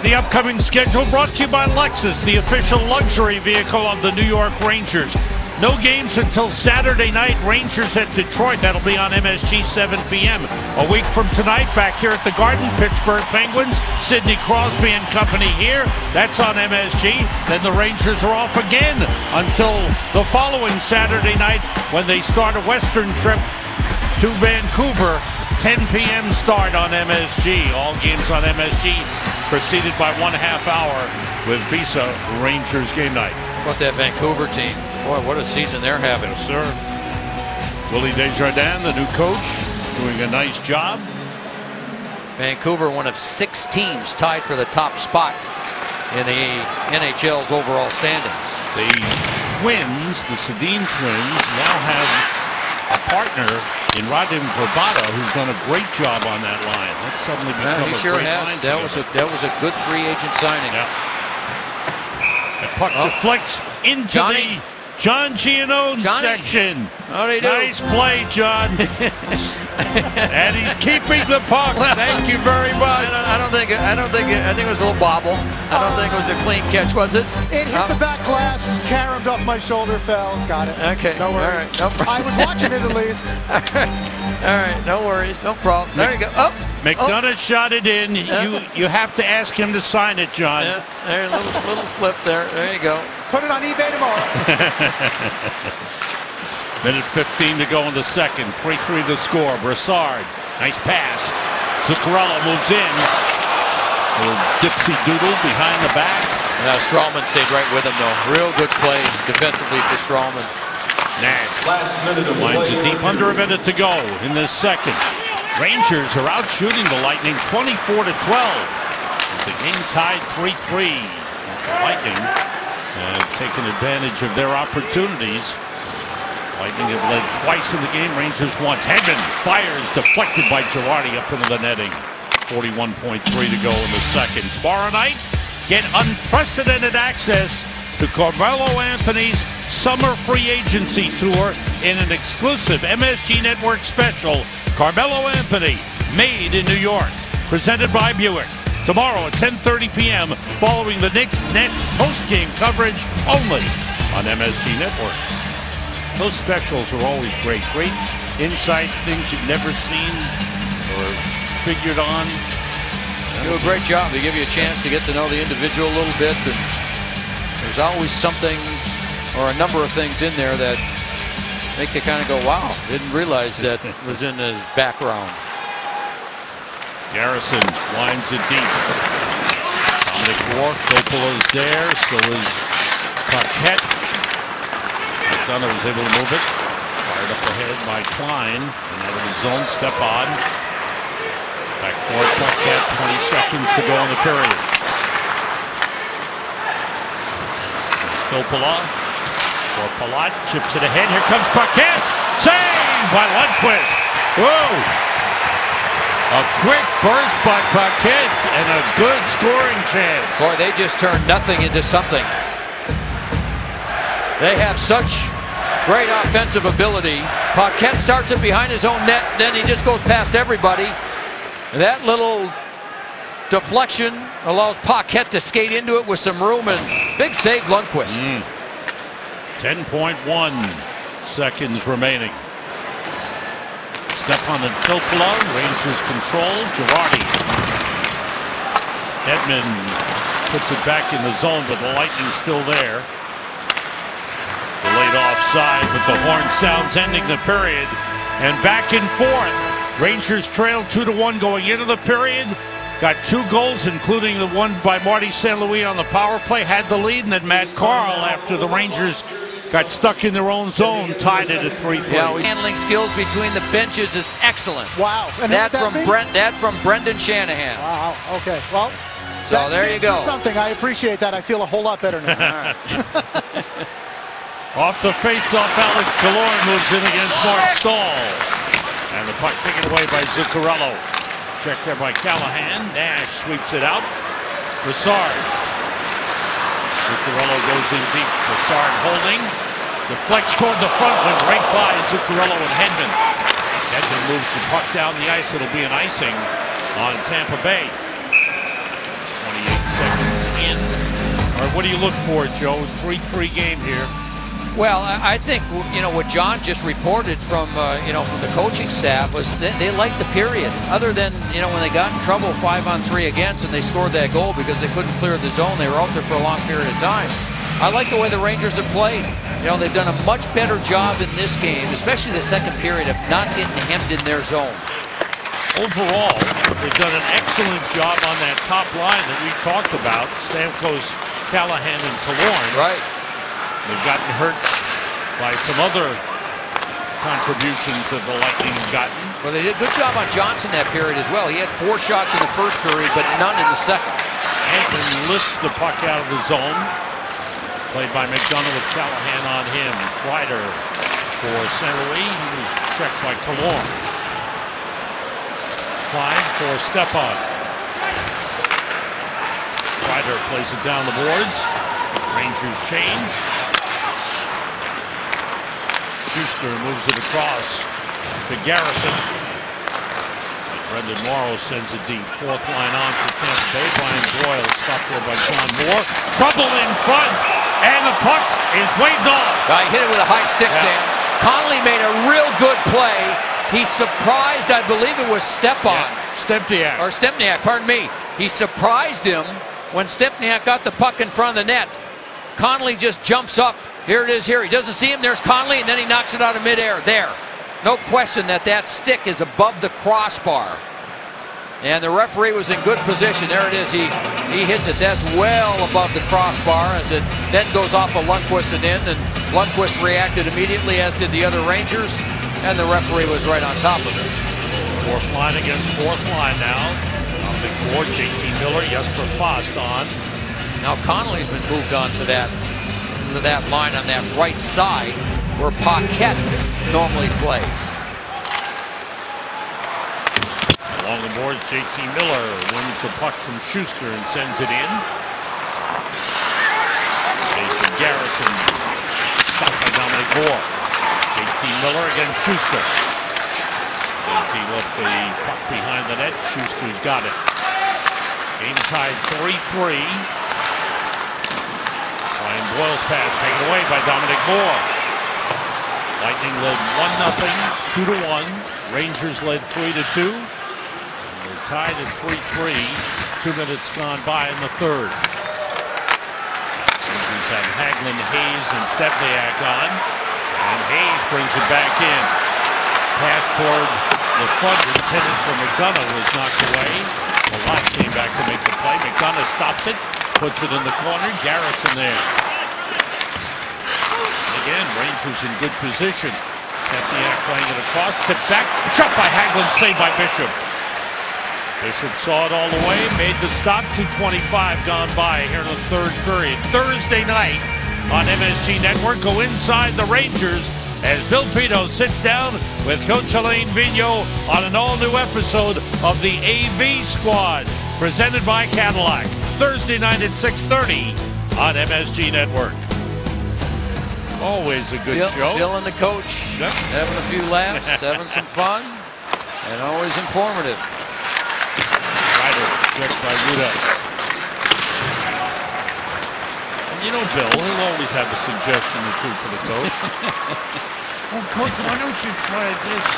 The upcoming schedule brought to you by Lexus, the official luxury vehicle of the New York Rangers. No games until Saturday night. Rangers at Detroit. That'll be on MSG 7 p.m. A week from tonight, back here at the Garden, Pittsburgh Penguins, Sidney Crosby and company here. That's on MSG. Then the Rangers are off again until the following Saturday night when they start a Western trip to Vancouver. 10 p.m. start on MSG. All games on MSG preceded by 1/2 hour with Visa Rangers game night. How about that Vancouver team? Boy, what a season they're having. Yes, sir. Willie Desjardins, the new coach, doing a nice job. Vancouver, one of 6 teams tied for the top spot in the NHL's overall standings. The Twins, the Sedin Twins, now have a partner in Radim Vrbata, who's done a great job on that line. That's suddenly become he a sure great has. line. That was a good free agent signing. Yeah. The puck deflects into the John Giannone section. How do you do? Nice play, John. And he's keeping the puck. Thank you very much. I think it was a little bobble. I don't think it was a clean catch, was it? It hit the back glass, caromed off my shoulder, fell. Got it. Okay. No worries. All right. No I was watching it at least. All right. No worries. No problem. There you go. Oh. McDonough shot it in. You have to ask him to sign it, John. Yeah. There's a little flip there. There you go. Put it on eBay tomorrow. Minute 15 to go in the second. 3-3 the score. Brassard. Nice pass. Zuccarello moves in. A little dipsy doodle behind the back. Strawman stayed right with him, though. Real good play defensively for Strawman. Nash Last minute of lines it play. deep. Under a minute to go in this second. Rangers are out shooting the Lightning 24-12. The game tied 3-3. The Lightning have taken advantage of their opportunities. Lightning have led twice in the game. Rangers once. Hedman fires, deflected by Girardi up into the netting. 41.3 to go in the second. Tomorrow night, get unprecedented access to Carmelo Anthony's Summer Free Agency Tour in an exclusive MSG Network special, Carmelo Anthony, Made in New York, presented by Buick. Tomorrow at 10:30 p.m. following the Knicks-Nets post-game coverage only on MSG Network. Those specials are always great. Great insight, things you've never seen or figured on. They do a great job. They give you a chance to get to know the individual a little bit, and there's always something or a number of things in there that make you kind of go, wow, didn't realize that was in his background. Garrison winds it deep. Dominic Rourke, Coppola's there, so is Paquette. McDonough was able to move it. Fired up ahead by Klein, and out of his zone, step on. Back for Paquette, 20 seconds to go in the period. Coppola for Palat, chips it ahead. Here comes Paquette. Saved by Lundqvist. Whoa! A quick burst by Paquette and a good scoring chance. Boy, they just turned nothing into something. They have such great offensive ability. Paquette starts it behind his own net, then he just goes past everybody. That little deflection allows Paquette to skate into it with some room, and big save Lundqvist. 10.1 seconds remaining. Stepan and Filppula, Rangers control. Girardi. Edman puts it back in the zone, but the Lightning still there. Delayed offside, but the horn sounds ending the period. And back and forth. Rangers trailed 2-1 going into the period. Got 2 goals, including the one by Marty St. Louis on the power play. Had the lead, and then Matt Carl, after the Rangers got stuck in their own zone, tied it at 3-3. Yeah, handling skills between the benches is excellent. Wow. And that from Brendan Shanahan. Wow. Okay. Well, so there you go. Something. I appreciate that. I feel a whole lot better now. Off the face-off, Alex Killorn moves in against Mark Stahl. And the puck taken away by Zuccarello. Checked there by Callahan. Nash sweeps it out. Brassard. Zuccarello goes in deep. Brassard holding. Deflects toward the front, went right by Zuccarello and Hedman. Hedman moves the puck down the ice. It'll be an icing on Tampa Bay. 28 seconds in. All right, what do you look for, Joe? 3-3 game here. Well, I think, you know, what John just reported from, from the coaching staff was they liked the period. Other than, when they got in trouble 5-on-3 against and they scored that goal because they couldn't clear the zone, they were out there for a long period of time. I like the way the Rangers have played. They've done a much better job in this game, especially the second period, of not getting hemmed in their zone. Overall, they've done an excellent job on that top line that we talked about, Stamkos, Callahan, and Killorn. Right. They've gotten hurt by some other contributions that the Lightning have gotten. Well, they did a good job on Johnson that period as well. He had 4 shots in the first period, but none in the second. Hampton lifts the puck out of the zone. Played by McDonough with Callahan on him. Kreider for St. Louis. He was checked by Killorn. Klein for Stepan. Kreider plays it down the boards. Rangers change. Schuster moves it across to Garrison. Brendan Morrow sends it deep. 4th line on for Tampa Bay. Brian Doyle stopped there by John Moore. Trouble in front, and the puck is waved off. He hit it with a high stick, Sam. Connolly made a real good play. He surprised, I believe it was Stepan. Yeah, Stempniak. Or Stempniak, pardon me. He surprised him when Stempniak got the puck in front of the net. Connolly just jumps up. Here it is here. He doesn't see him. There's Connolly, and then he knocks it out of midair. There. No question that stick is above the crossbar. And the referee was in good position. There it is. He hits it. That's well above the crossbar as it then goes off of Lundqvist and in. And Lundqvist reacted immediately, as did the other Rangers. And the referee was right on top of it. 4th line against 4th line now. Big board, JT Miller, Jesper Fast on. Now Connolly's been moved on to that line on that right side where Paquette normally plays. Along the boards, JT Miller wins the puck from Schuster and sends it in. Jason Garrison. Stopped by Dominic Moore. JT Miller against Schuster. JT left the puck behind the net. Schuster's got it. Game tied 3-3. Ryan Boyle's pass taken away by Dominic Moore. Lightning led 1-0, 2-1. Rangers led 3-2. They're tied at 3-3. 2 minutes gone by in the third. Rangers have Hagelin, Hayes, and Stepniak on. And Hayes brings it back in. Pass toward the front intended for McDonough was knocked away. Malott came back to make the play. McDonough stops it, puts it in the corner. Garrison there. Again, Rangers in good position. Stepniak playing it across, tipped back, shot by Hagelin, saved by Bishop. Bishop saw it all the way, made the stop. 2:25 gone by here in the third period. Thursday night on MSG Network. Go inside the Rangers as Bill Pito sits down with Coach Alain Vigneault on an all-new episode of the AV Squad, presented by Cadillac. Thursday night at 6:30 on MSG Network. Always a good show. Bill and the coach having a few laughs, having some fun, and always informative. Ryder, checked by Rudas. And you know Bill, he'll always have a suggestion or two for the coach. Well, Coach, why don't you try this?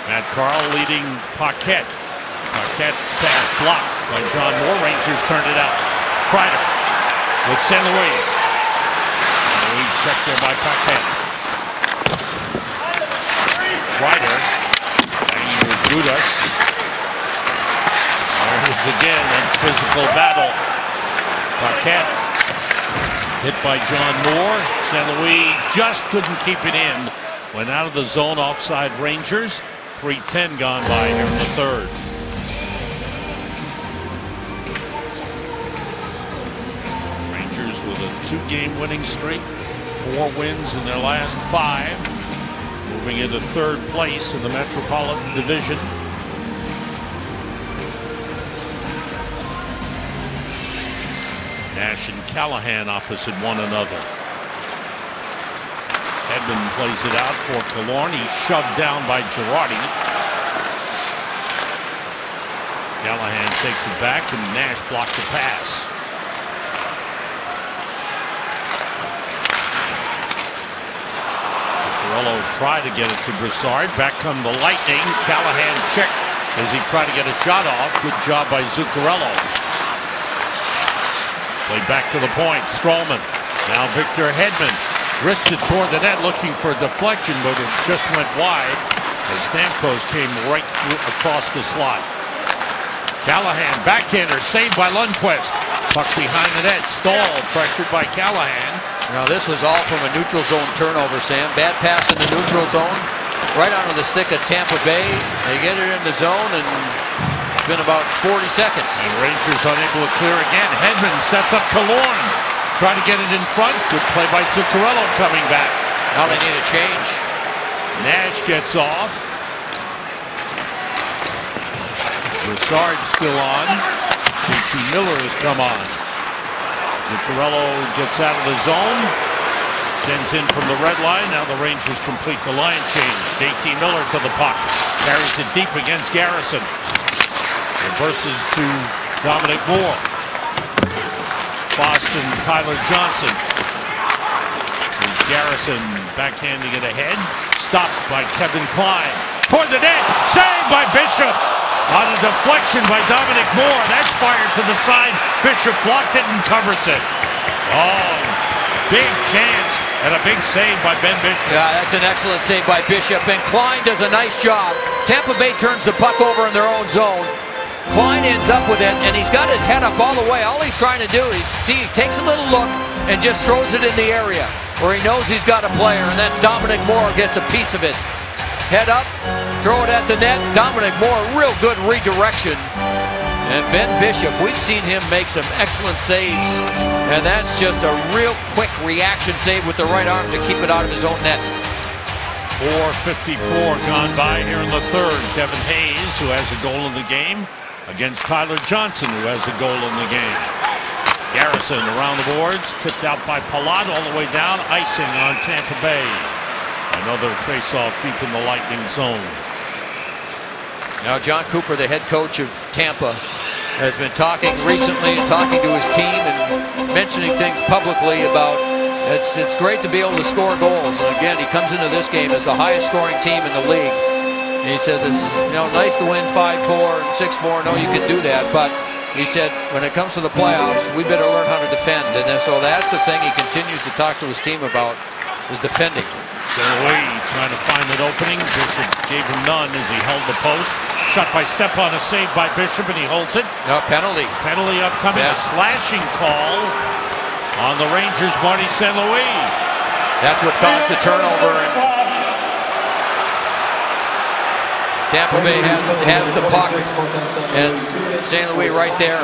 Matt Carl leading Paquette. Paquette's pass blocked by John Moore. Rangers turned it out. Kreider with St. Louis. Checked there by Paquette. Kreider banging with Rudas. There it is again in physical battle. Paquette hit by John Moore. St. Louis just couldn't keep it in. Went out of the zone, offside Rangers. 3:10 gone by here in the third. Rangers with a 2-game winning streak. 4 wins in their last 5. Moving into third place in the Metropolitan Division. Nash and Callahan opposite one another. Edmund plays it out for Killorn. He's shoved down by Girardi. Callahan takes it back and Nash blocked the pass. Zuccarello tried to get it to Brassard. Back come the Lightning. Callahan checked as he tried to get a shot off. Good job by Zuccarello. Played back to the point. Strallman. Now Victor Hedman. Wristed toward the net looking for a deflection, but it just went wide as Stamkos came right across the slot. Callahan, backhander, saved by Lundqvist. Puck behind the net. Stahl pressured by Callahan. Now this was all from a neutral zone turnover, Sam. Bad pass in the neutral zone. Right onto the stick of Tampa Bay. They get it in the zone and it's been about 40 seconds. And Rangers unable to clear again. Hedman sets up Killorn. Try to get it in front. Good play by Zuccarello coming back. Now they need a change. Nash gets off. Brassard still on. JT Miller has come on. Zuccarello gets out of the zone. Sends in from the red line. Now the Rangers complete the line change. JT Miller to the puck. Carries it deep against Garrison. Reverses to Dominic Moore. Boston, Tyler Johnson. There's Garrison backhanding it ahead. Stopped by Kevin Klein. Toward the net. Saved by Bishop. On a deflection by Dominic Moore. That's fired to the side. Bishop blocked it and covers it. Oh, big chance and a big save by Ben Bishop. Yeah, that's an excellent save by Bishop. And Klein does a nice job. Tampa Bay turns the puck over in their own zone. Klein ends up with it, and he's got his head up all the way. All he's trying to do is, he takes a little look and just throws it in the area where he knows he's got a player, and that's Dominic Moore gets a piece of it. Head up, throw it at the net. Dominic Moore, real good redirection. And Ben Bishop, we've seen him make some excellent saves, and that's just a real quick reaction save with the right arm to keep it out of his own net. 4:54 gone by here in the third. Kevin Hayes, who has a goal in the game, against Tyler Johnson, who has a goal in the game. Garrison around the boards, tipped out by Palat all the way down, icing on Tampa Bay. Another face-off deep in the Lightning zone. Now John Cooper, the head coach of Tampa, has been talking recently, talking to his team and mentioning things publicly about it's great to be able to score goals. And again, he comes into this game as the highest scoring team in the league. And he says it's nice to win 5-4 and 6-4. No, you can do that, but he said when it comes to the playoffs, we better learn how to defend. And so that's the thing he continues to talk to his team about, is defending. Away, trying to find an opening. Bishop gave him none as he held the post. Shot by Stepan, a save by Bishop, and he holds it. No, penalty. Penalty upcoming. Yeah. A slashing call on the Rangers' Marty St. Louis. That's what caused the turnover. Tampa Bay has the puck, and St. Louis right there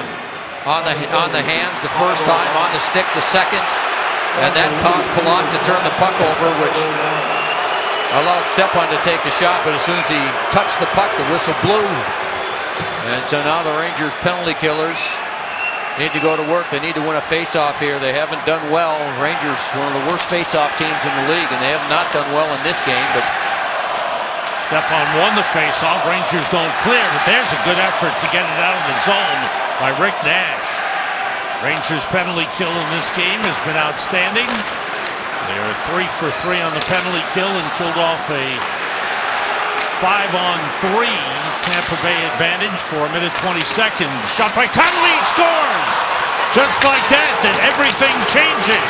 on the hands the first time, on the stick the second. And that caused Palat to turn the puck over, which allowed Stepan to take the shot, but as soon as he touched the puck, the whistle blew. And so now the Rangers penalty killers need to go to work. They need to win a face-off here. They haven't done well. Rangers, one of the worst face-off teams in the league, and they have not done well in this game. But Stepan won the face-off. Rangers don't clear, but there's a good effort to get it out of the zone by Rick Nash. Rangers' penalty kill in this game has been outstanding. They are 3 for 3 on the penalty kill and killed off a 5-on-3 Tampa Bay advantage for 1 minute 20 seconds. Shot by Connolly, scores! Just like that, everything changes.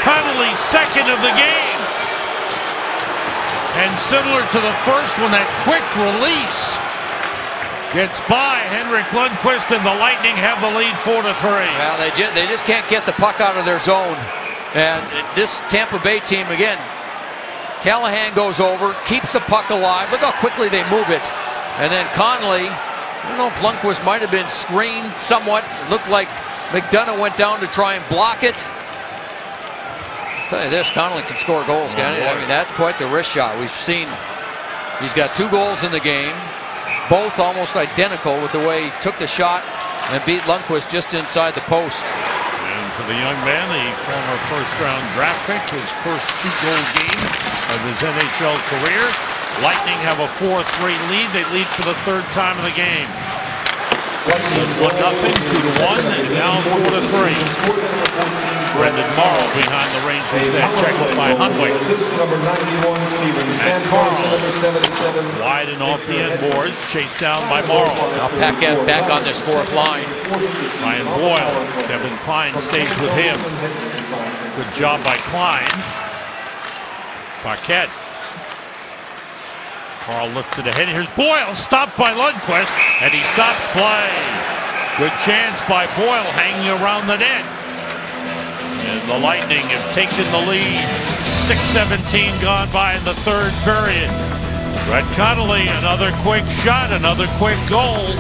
Connolly, second of the game. And similar to the first one, that quick release gets by Henrik Lundqvist, and the Lightning have the lead 4-3. Well, they just can't get the puck out of their zone. And this Tampa Bay team, again, Callahan goes over, keeps the puck alive. Look how quickly they move it. And then Connolly, I don't know if Lundqvist might have been screened somewhat. It looked like McDonough went down to try and block it. I'll tell you this, Connolly can score goals, can he? I mean, that's quite the wrist shot. We've seen he's got 2 goals in the game, both almost identical with the way he took the shot and beat Lundqvist just inside the post. And for the young man, the former first-round draft pick, his first 2-goal game of his NHL career. Lightning have a 4-3 lead. They lead for the 3rd time in the game. 1-0, 2-1, and now 4-3. Brendan Morrow behind the Rangers net, checked by Hunwick. And Carl wide and off the end boards, chased down by Morrow. Now Paquette back on this 4th line. Ryan Boyle, Kevin Klein stays with him. Good job by Klein. Paquette. Carl lifts it ahead. Here's Boyle, stopped by Lundqvist, and he stops play. Good chance by Boyle, hanging around the net. And the Lightning have taken the lead. 6:17 gone by in the 3rd period. Brett Connolly, another quick shot, another quick goal.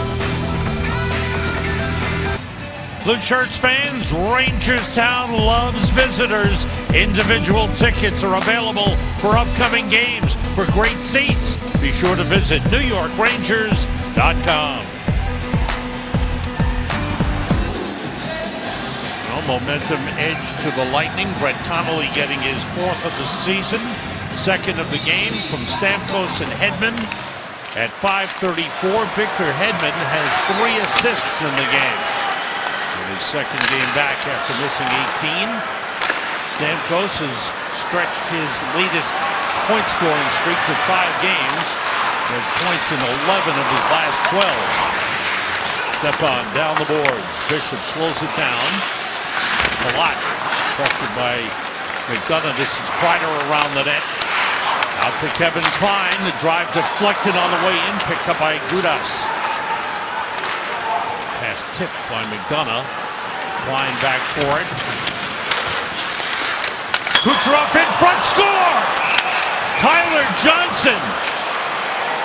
Blue Shirts fans, Rangerstown loves visitors. Individual tickets are available for upcoming games. For great seats, be sure to visit NewYorkRangers.com. Momentum edge to the Lightning. Brett Connolly getting his 4th of the season, 2nd of the game from Stamkos and Hedman. At 5:34, Victor Hedman has 3 assists in the game. In his 2nd game back after missing 18. Stamkos has stretched his latest point-scoring streak to 5 games. He has points in 11 of his last 12. Stepan down the boards. Bishop slows it down. Palat pressured by McDonough. This is Kreider around the net. Out to Kevin Klein. The drive deflected on the way in. Picked up by Gudas. Pass tipped by McDonough. Klein back for it. Kucherov in front. Score! Tyler Johnson.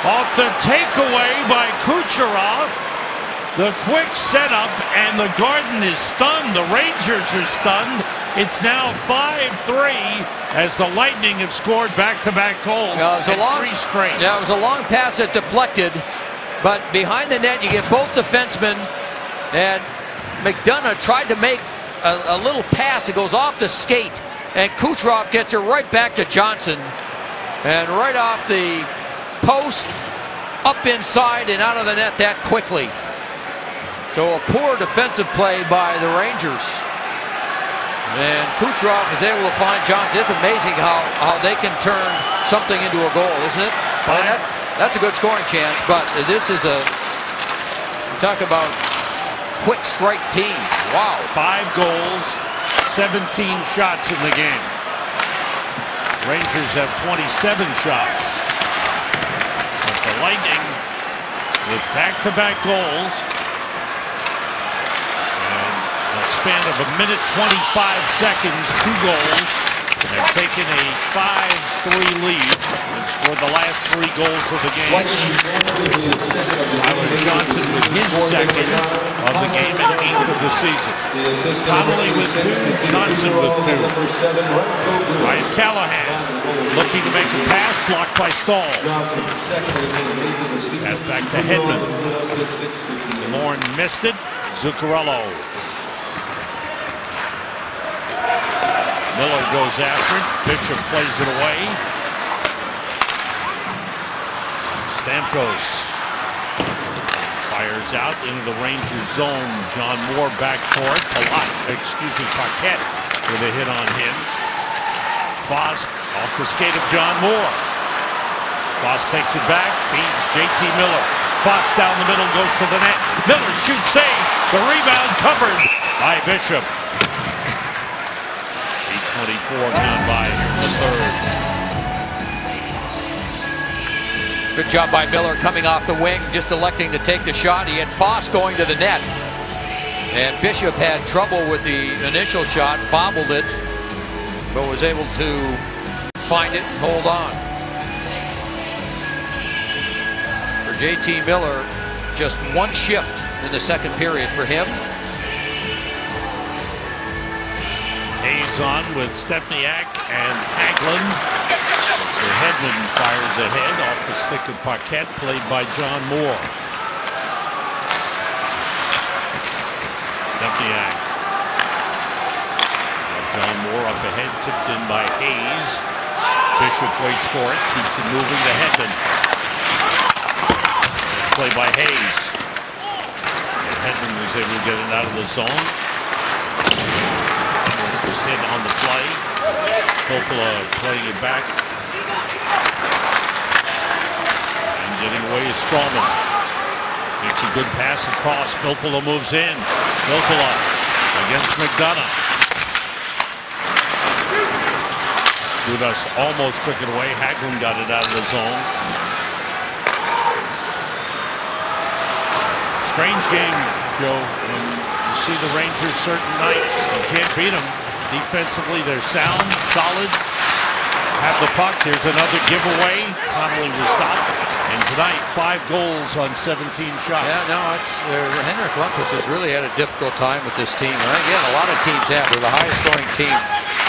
Off the takeaway by Kucherov. The quick setup, and the Garden is stunned. The Rangers are stunned. It's now 5-3 as the Lightning have scored back-to-back goals. It was 3 straight. Yeah, it was a long pass that deflected, but behind the net you get both defensemen, and McDonough tried to make a little pass that goes off the skate, and Kucherov gets her right back to Johnson, and right off the post, up inside and out of the net that quickly. So a poor defensive play by the Rangers. And Kucherov is able to find Johnson. It's amazing how they can turn something into a goal, isn't it? I mean, that's a good scoring chance, but this is you talk about quick strike team. Wow. 5 goals, 17 shots in the game. Rangers have 27 shots. But the Lightning, with back-to-back goals, and a span of 1 minute 25 seconds, 2 goals, have taken a 5-3 lead and scored the last 3 goals of the game. Tyler Johnson with his second of the game and 8th of the season. Connolly with 2, Johnson with 2. Ryan Callahan looking to make a pass, blocked by Stahl. Pass back to Hedman. Lorne missed it. Zuccarello. Miller goes after it. Bishop plays it away. Stamkos fires out into the Rangers zone. John Moore back for it. Paquette with a hit on him. Foss off the skate of John Moore. Foss takes it back, feeds JT Miller. Foss down the middle, goes to the net. Miller shoots, save. The rebound covered by Bishop. 8:24 gone by here in the third. Good job by Miller coming off the wing, just electing to take the shot. He had Foss going to the net. And Bishop had trouble with the initial shot, bobbled it, but was able to find it and hold on. For JT Miller, just 1 shift in the second period for him. Hayes on with Stepniak and Hagelin. The Hedman fires ahead off the stick of Paquette, played by John Moore. Stepniak. John Moore up ahead, tipped in by Hayes. Bishop waits for it, keeps it moving to Hedman. Play by Hayes. And Hedman was able to get it out of the zone. Was hit on the play. Coppola playing it back. And getting away is Strawman. Makes a good pass across. Coppola moves in. Coppola against McDonough. Dudas almost took it away. Hagelin got it out of the zone. Strange game, Joe. When you see the Rangers certain nights, you can't beat them. Defensively, they're sound, solid. Have the puck. There's another giveaway. Connolly was stopped. And tonight, 5 goals on 17 shots. Yeah, no, it's Henrik Lundqvist has really had a difficult time with this team. And again, a lot of teams have. They're the highest scoring team.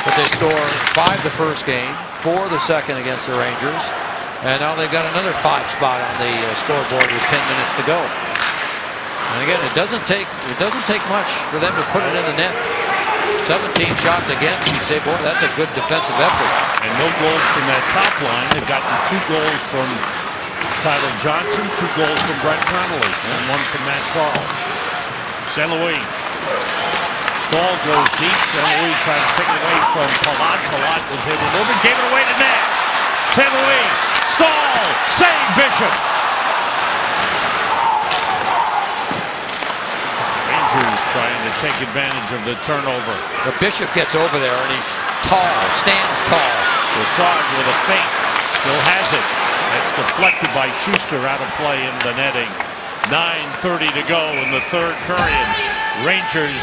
But they scored 5 the first game, 4 the second against the Rangers. And now they've got another 5 spot on the scoreboard with 10 minutes to go. And again, it doesn't take much for them to put it in the net. 17 shots against. You say, boy, that's a good defensive effort. And no goals from that top line. They've gotten 2 goals from Tyler Johnson, 2 goals from Brett Connolly, and 1 from Matt Carl. St. Louis. Stahl goes deep. St. Louis trying to take it away from Palat. Palat was able to move it, gave it away to Nash. St. Louis. Stahl. Save Bishop. Rangers trying to take advantage of the turnover. The Bishop gets over there and he's tall, stands tall. Brassard with a feint, still has it. That's deflected by Schuster out of play in the netting. 9:30 to go in the third period. Rangers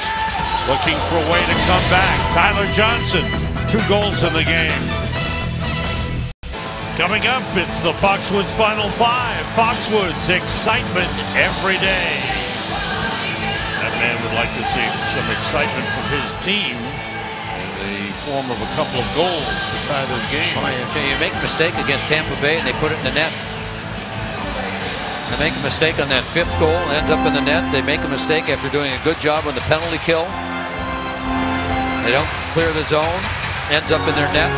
looking for a way to come back. Tyler Johnson, 2 goals in the game. Coming up, it's the Foxwoods Final 5. Foxwoods, excitement every day. That man would like to see some excitement from his team in the form of a couple of goals to tie this game. You make a mistake against Tampa Bay and they put it in the net. They make a mistake on that 5th goal, ends up in the net. They make a mistake after doing a good job on the penalty kill. They don't clear the zone. Ends up in their net.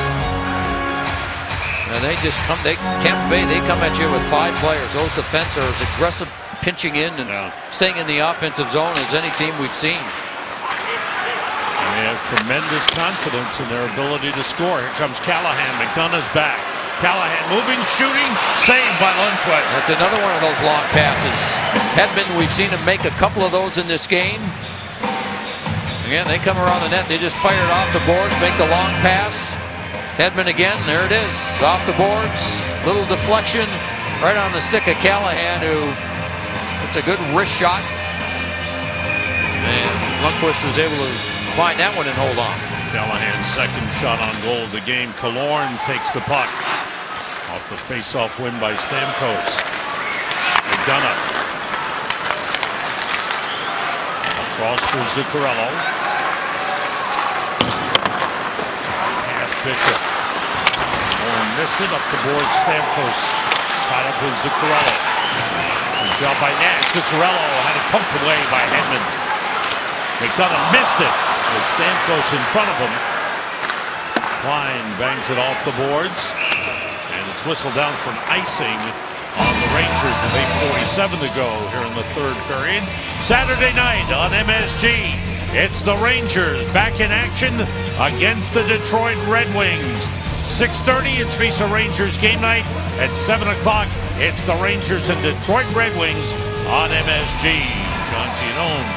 And they just come, Tampa Bay, they come at you with 5 players. Those defense are as aggressive pinching in and staying in the offensive zone as any team we've seen. And they have tremendous confidence in their ability to score. Here comes Callahan. McDonough's back. Callahan moving, shooting, saved by Lundqvist. That's another one of those long passes. Hedman, we've seen him make a couple of those in this game. Again, they come around the net. They just fire it off the boards, make the long pass. Hedman again, there it is, off the boards. Little deflection right on the stick of Callahan, who it's a good wrist shot. And Lundqvist was able to find that one and hold on. Callahan's second shot on goal of the game. Killorn takes the puck. Off the face-off win by Stamkos. McDonough. Across for Zuccarello. Pass Bishop. Killorn missed it. Up the board, Stamkos. Tied up with Zuccarello. Good job by Nash. Zuccarello had it poked away by Hedman. McDonough missed it with Stamkos in front of him. Klein bangs it off the boards. And it's whistled down for icing on the Rangers with 8:47 to go here in the third period. Saturday night on MSG. It's the Rangers back in action against the Detroit Red Wings. 6:30, it's Visa Rangers game night. At 7 o'clock, it's the Rangers and Detroit Red Wings on MSG. John Giannone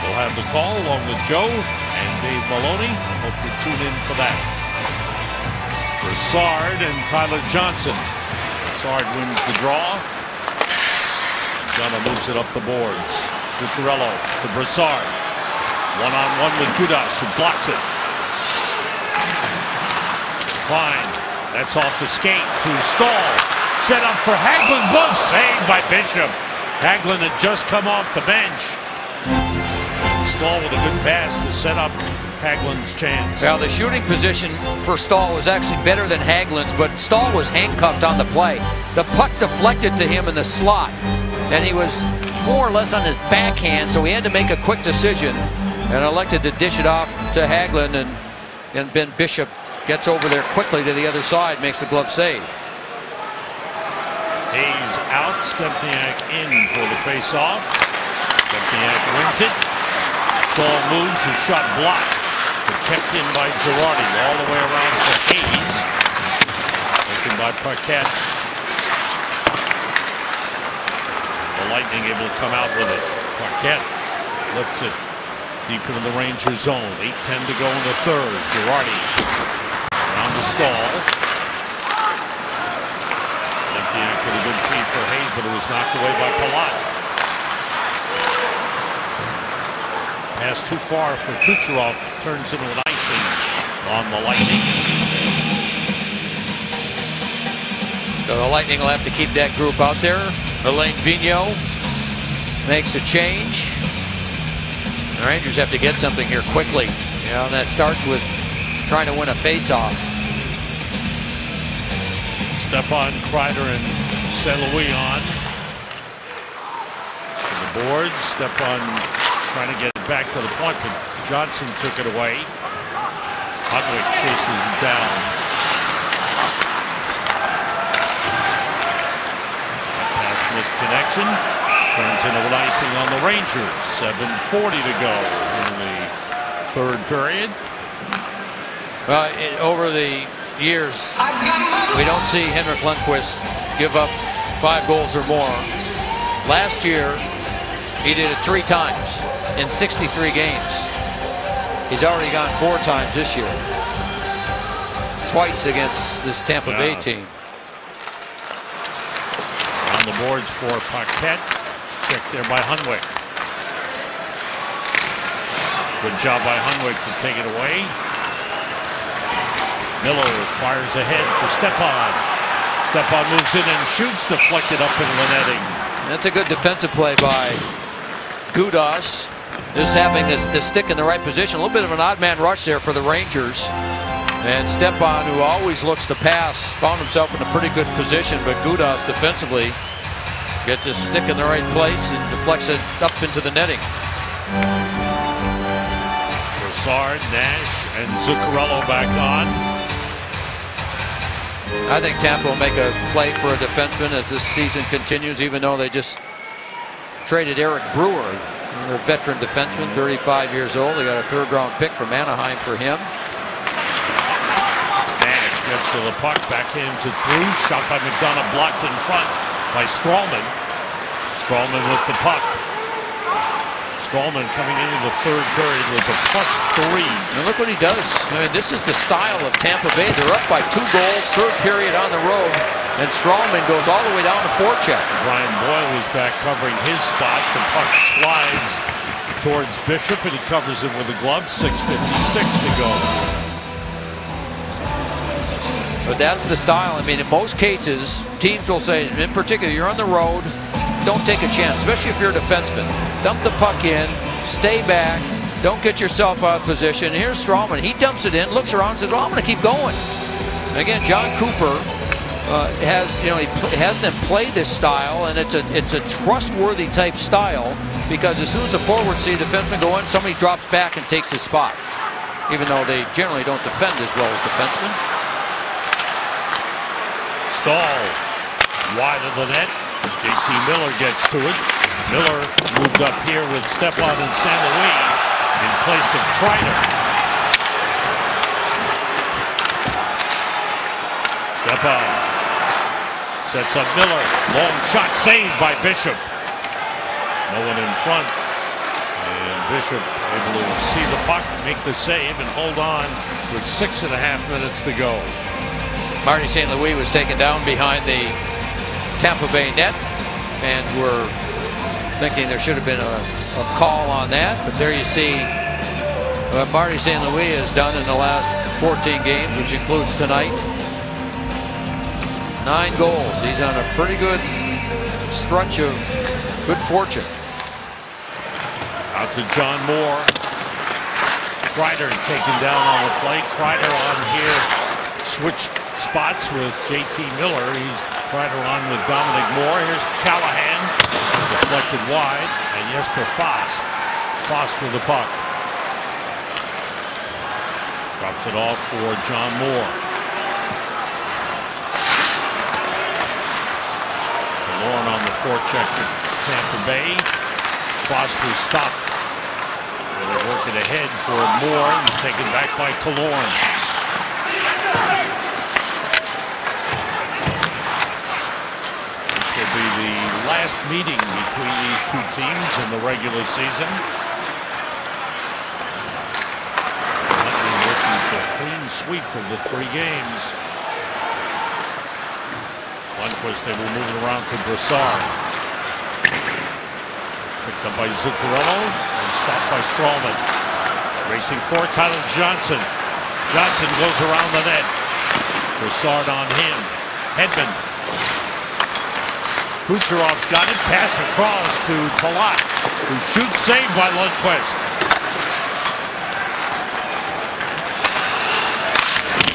will have the call along with Joe and Dave Maloney. Hope you tune in for that. Brassard and Tyler Johnson. Brassard wins the draw. Gunna moves it up the boards. Zuccarello to Brassard. One-on-one with Gudas, who blocks it. Klein, that's off the skate to Stahl. Set up for Hagelin. Glove saved by Bishop. Hagelin had just come off the bench. Stahl with a good pass to set up Hagelin's chance. Well, the shooting position for Stahl was actually better than Hagelin's, but Stahl was handcuffed on the play. The puck deflected to him in the slot, and he was more or less on his backhand, so he had to make a quick decision and elected to dish it off to Hagelin, and Ben Bishop gets over there quickly to the other side, makes the glove save. Hayes out, Stempniak in for the face-off. Stempniak wins it. Stahl moves, his shot blocked, but kept in by Girardi. All the way around for Hayes. Taken by Paquette. The Lightning able to come out with it. Paquette lifts it deep into the Rangers zone. 8:10 to go in the third. Girardi around the Stahl. Stempniak with a good feed for Hayes, but it was knocked away by Palat. Pass too far for Kucherov, turns into an icing on the Lightning. So the Lightning will have to keep that group out there. Alain Vigneault makes a change. The Rangers have to get something here quickly. You know, and that starts with trying to win a face-off. Stepan, Kreider, and St-Louis on. To the boards, Stepan trying to get it back to the point, but Johnson took it away. Hudwick chases him down. Pass misconnection. Turns into an icing on the Rangers. 7:40 to go in the third period. Well, over the years, we don't see Henrik Lundqvist give up 5 goals or more. Last year, he did it 3 times in 63 games. He's already gone 4 times this year. Twice against this Tampa Bay team. On the boards for Paquette. Checked there by Hunwick. Good job by Hunwick to take it away. Miller fires ahead for Stepan. Stepan moves in and shoots, deflected up into the netting. That's a good defensive play by Gudas. Just having the stick in the right position. A little bit of an odd man rush there for the Rangers. And Stepan, who always looks to pass, found himself in a pretty good position, but Gudas defensively gets his stick in the right place and deflects it up into the netting. Brassard, Nash, And Zuccarello back on. I think Tampa will make a play for a defenseman as this season continues, even though they just traded Eric Brewer, their veteran defenseman, 35 years old. They got a third-round pick from Anaheim for him. Nash gets to the puck, backhands it through. Shot by McDonough, blocked in front by Strawman. Strawman with the puck. Strawman coming into the third period was a +3. And look what he does. I mean, this is the style of Tampa Bay. They're up by 2 goals, third period on the road, and Strawman goes all the way down to forecheck. Brian Boyle was back covering his spot. The puck slides towards Bishop, and he covers it with a glove. 6:56 to go. But that's the style. I mean, in most cases, teams will say, in particular, you're on the road, don't take a chance, especially if you're a defenseman. Dump the puck in, stay back, don't get yourself out of position. Here's Strawman. He dumps it in, looks around, and says, "Well, I'm going to keep going." And again, John Cooper he has them play this style, and it's a trustworthy type style, because as soon as the forwards see a defenseman go in, somebody drops back and takes his spot, even though they generally don't defend as well as defensemen. Stahl wide of the net. JT Miller gets to it. Miller moved up here with Stepan and St. Louis in place of Kreider. Stepan sets up Miller. Long shot saved by Bishop. No one in front. And Bishop able to see the puck, make the save, and hold on with 6.5 minutes to go. Marty St. Louis was taken down behind the Tampa Bay net. Fans were thinking there should have been a call on that, but there you see what Marty St. Louis has done in the last 14 games, which includes tonight. 9 goals. He's on a pretty good stretch of good fortune. Out to John Moore. Kreider taken down on the play. Kreider on here. Switch spots with JT Miller. He's Kreider on with Dominic Moore. Here's Callahan. Deflected wide. And Jesper Fast. Fast with the puck. Drops it off for John Moore. Lauren on the forecheck for Tampa Bay. Foster stopped. They're working ahead for Moore. And taken back by Killorn. This will be the last meeting between these two teams in the regular season. Lightning looking for a clean sweep of the 3 games. Lundqvist able to move it around to Brassard. Picked up by Zuccarello and stopped by Strawman. Racing for Tyler Johnson. Johnson goes around the net. Brassard on him. Hedman. Kucherov's got it. Pass across to Palat, who shoots, saved by Lundqvist.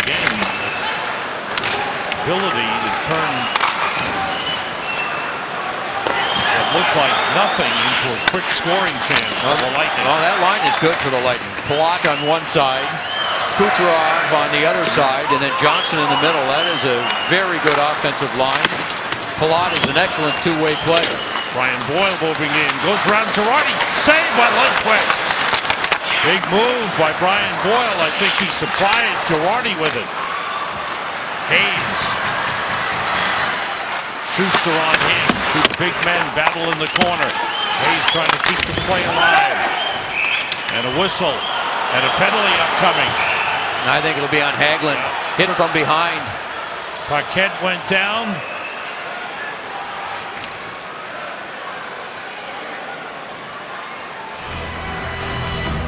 Again, ability to turn what looked like nothing into a quick scoring chance for the Lightning. Oh, that line is good for the Lightning. Palat on one side, Kucherov on the other side, and then Johnson in the middle. That is a very good offensive line. Palat is an excellent two-way player. Brian Boyle moving in, goes around Girardi, saved by Lundqvist. Big move by Brian Boyle. I think he supplied Girardi with it. Hayes. Schuster on him. 2 big men battle in the corner. Hayes trying to keep the play alive. And a whistle. And a penalty upcoming. And I think it'll be on Hagelin. Hit from behind. Paquette went down.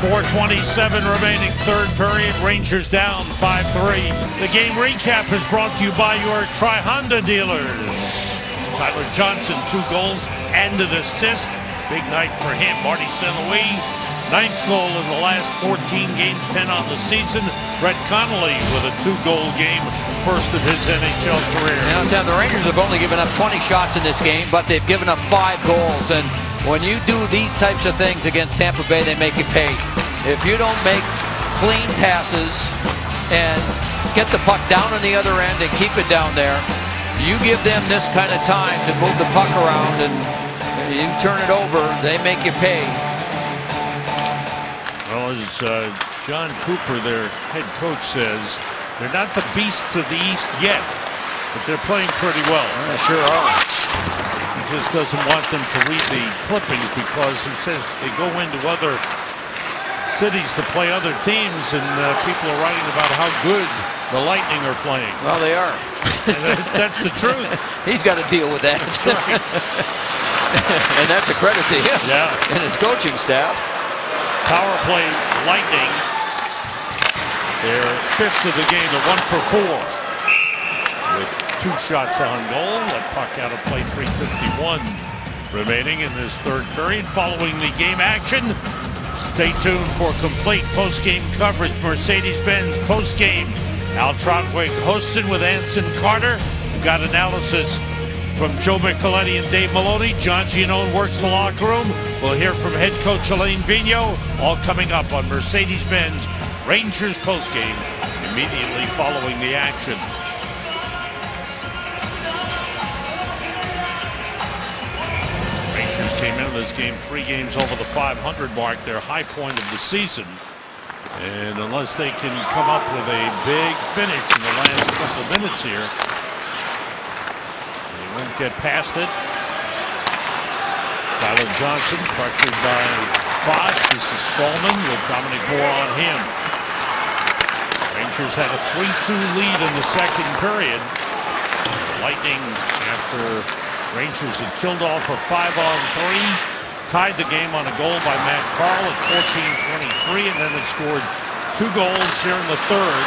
.427 remaining, third period. Rangers down 5-3. The game recap is brought to you by your Tri-Honda dealers. Tyler Johnson, 2 goals and an assist. Big night for him. Marty St. Louis, 9th goal in the last 14 games, 10 on the season. Brett Connolly with a 2-goal game, first of his NHL career. Now, Sam, the Rangers have only given up 20 shots in this game, but they've given up 5 goals. And when you do these types of things against Tampa Bay, they make you pay. If you don't make clean passes and get the puck down on the other end and keep it down there. You give them this kind of time to move the puck around and you turn it over, they make you pay. Well, as John Cooper, their head coach, says, they're not the beasts of the East yet, but they're playing pretty well. They sure are. He just doesn't want them to read the clippings because he says they go into other cities to play other teams and people are writing about how good the Lightning are playing. Well, they are. That's the truth. He's got to deal with that. That's right. And that's a credit to him and his coaching staff. Power play Lightning. They're fifth of the game. They're 1 for 4 with 2 shots on goal. That puck out of play. 3:51 remaining in this third period. Following the game action, stay tuned for complete post-game coverage. Mercedes-Benz post-game. Al Trautwig hosted with Anson Carter. We've got analysis from Joe Micheletti and Dave Maloney. John Giannone works the locker room. We'll hear from head coach Alain Vigneault. All coming up on Mercedes-Benz Rangers postgame immediately following the action. Rangers came into this game 3 games over the 500 mark, their high point of the season. And unless they can come up with a big finish in the last couple of minutes here, they won't get past it. Tyler Johnson pressured by Foss. This is Stallman with Dominic Moore on him. Rangers had a 3-2 lead in the second period. Lightning, after Rangers had killed off a 5-on-3, tied the game on a goal by Matt Carl at 14:23, and then it scored 2 goals here in the third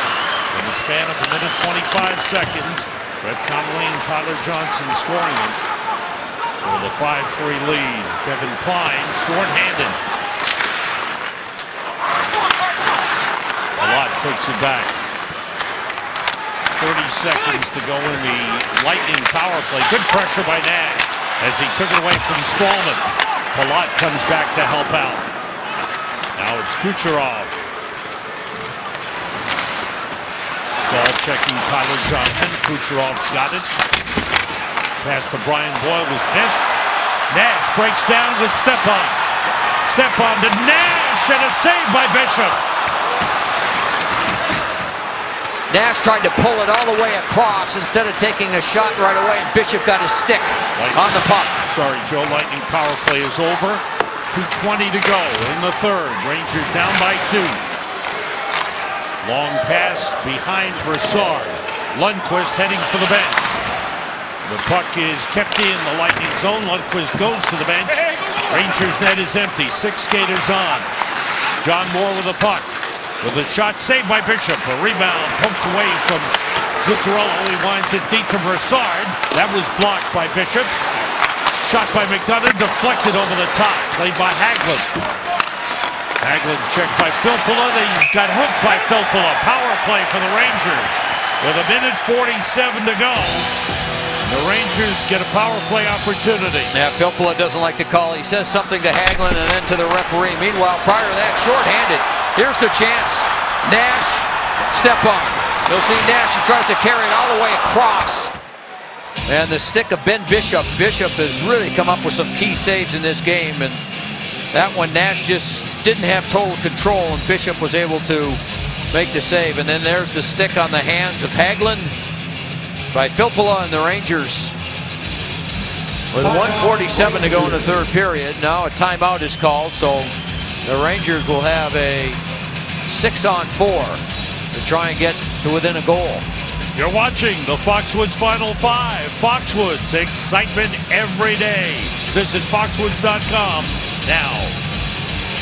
in the span of a minute 25 seconds. Brett Connolly and Tyler Johnson scoring them for the 5-3 lead. Kevin Klein shorthanded. Palat takes it back. 30 seconds to go in the Lightning power play. Good pressure by Nash as he took it away from Stallman. Palat comes back to help out. Now it's Kucherov. Stahl checking Tyler Johnson. Kucherov's got it. Pass to Brian Boyle was missed. Nash breaks down with Stepan. Stepan to Nash and a save by Bishop. Nash tried to pull it all the way across instead of taking a shot right away, and Bishop got his stick on the puck. Sorry, Joe, Lightning power play is over. 2:20 to go in the third. Rangers down by 2. Long pass behind Brassard. Lundqvist heading for the bench. The puck is kept in the Lightning zone. Lundqvist goes to the bench. Rangers net is empty. 6 skaters on. John Moore with the puck. With a shot saved by Bishop. A rebound poked away from Zuccarello. He winds it deep to Brassard. That was blocked by Bishop. Shot by McDonough, deflected over the top. Played by Hagelin. Hagelin checked by Filppula. They got hooked by Filppula. Power play for the Rangers. With a minute 47 to go. The Rangers get a power play opportunity. Yeah, Filppula doesn't like the call. He says something to Hagelin and then to the referee. Meanwhile, prior to that, shorthanded. Here's the chance. Nash, step on. You'll see Nash, he tries to carry it all the way across. And the stick of Ben Bishop. Bishop has really come up with some key saves in this game. And that one, Nash just didn't have total control, and Bishop was able to make the save. And then there's the stick on the hands of Hagelin by Filppula, and the Rangers with 1:47 to go in the third period. Now a timeout is called, so the Rangers will have a 6-on-4 to try and get to within a goal. You're watching the Foxwoods Final 5. Foxwoods, excitement every day. Visit Foxwoods.com now.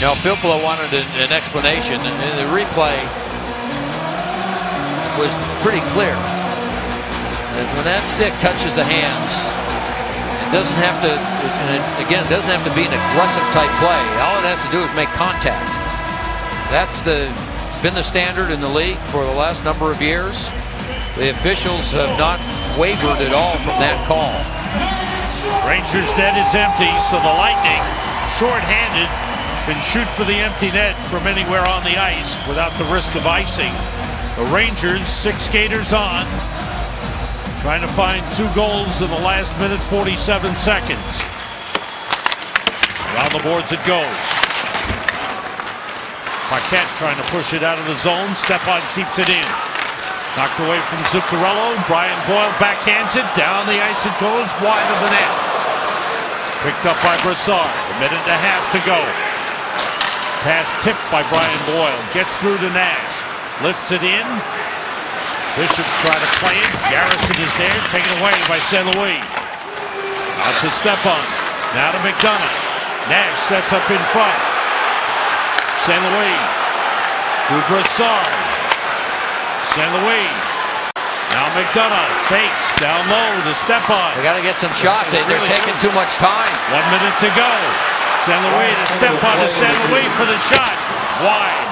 Now, Filppula wanted an explanation, and the replay was pretty clear. And when that stick touches the hands, it doesn't have to, again, it doesn't have to be an aggressive type play. All it has to do is make contact. That's been the standard in the league for the last number of years. The officials have not wavered at all from that call. Rangers net is empty, so the Lightning shorthanded can shoot for the empty net from anywhere on the ice without the risk of icing. The Rangers, 6 skaters on, trying to find 2 goals in the last minute, 47 seconds. Around the boards it goes. Paquette trying to push it out of the zone. Stepan keeps it in. Knocked away from Zuccarello. Brian Boyle backhands it. Down the ice it goes, wide of the net. Picked up by Brassard. A minute and a half to go. Pass tipped by Brian Boyle. Gets through to Nash. Lifts it in. Bishop trying to play it. Garrison is there. Taken away by St. Louis. Out to Stepan. Now to McDonough. Nash sets up in front. St. Louis. To Brassard. St. Louis. Now McDonough fakes down low to Stepan. They got to get some shots. They're taking too much time. 1 minute to go. St. Louis to Stepan to St. Louis for the shot. Wide.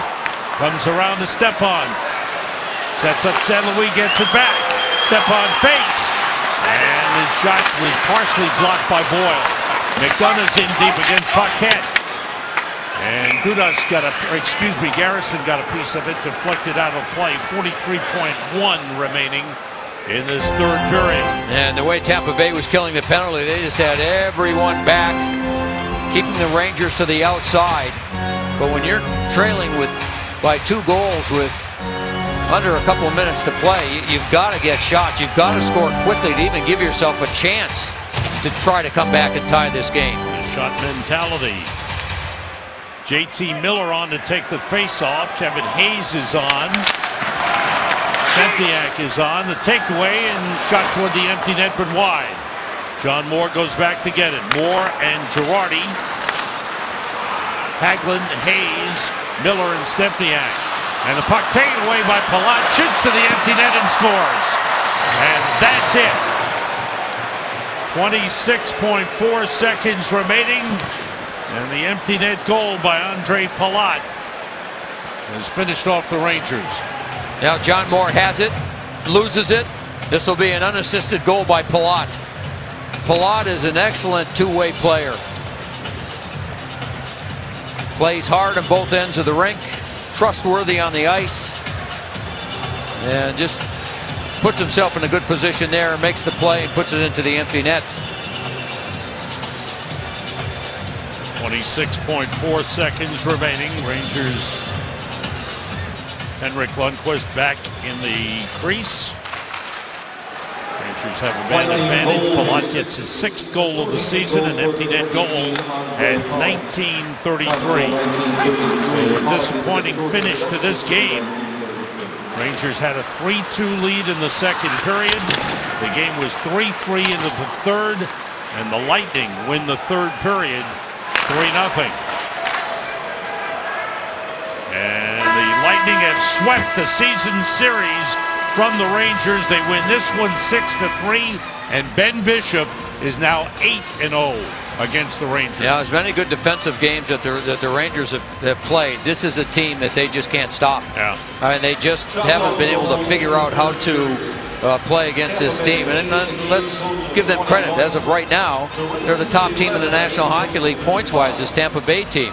Comes around to Stepan. Sets up St. Louis, gets it back. Stepan fakes. And the shot was partially blocked by Boyle. McDonough's in deep against Paquette. And Garrison got a piece of it, deflected out of play. 43.1 remaining in this third period. And the way Tampa Bay was killing the penalty, they just had everyone back, keeping the Rangers to the outside. But when you're trailing by 2 goals with under a couple of minutes to play, you've got to get shots. You've got to score quickly to even give yourself a chance to try to come back and tie this game. The shot mentality. JT Miller on to take the face-off. Kevin Hayes is on. Stempniak is on. The takeaway and shot toward the empty net but wide. John Moore goes back to get it. Moore and Girardi. Hagelin, Hayes, Miller and Stempniak. And the puck taken away by Palat. Shoots to the empty net and scores. And that's it. 26.4 seconds remaining. And the empty net goal by Andre Palat has finished off the Rangers. Now John Moore has it, loses it. This will be an unassisted goal by Palat. Palat is an excellent two-way player. Plays hard on both ends of the rink, trustworthy on the ice, and just puts himself in a good position there, makes the play and puts it into the empty net. 26.4 seconds remaining. Rangers, Henrik Lundqvist back in the crease. Rangers have a man advantage. Palat gets his 6th goal of the season, an empty net goal at 19:33. So a disappointing finish to this game. Rangers had a 3-2 lead in the second period. The game was 3-3 into the third, and the Lightning win the third period 3-0. And the Lightning have swept the season series from the Rangers. They win this one 6-3, and Ben Bishop is now 8-0 against the Rangers. Yeah, as many good defensive games that the Rangers have played. This is a team that they just can't stop. Yeah. I mean, they just haven't been able to figure out how to play against this team. And let's give them credit. As of right now, they're the top team in the National Hockey League points-wise, this Tampa Bay team.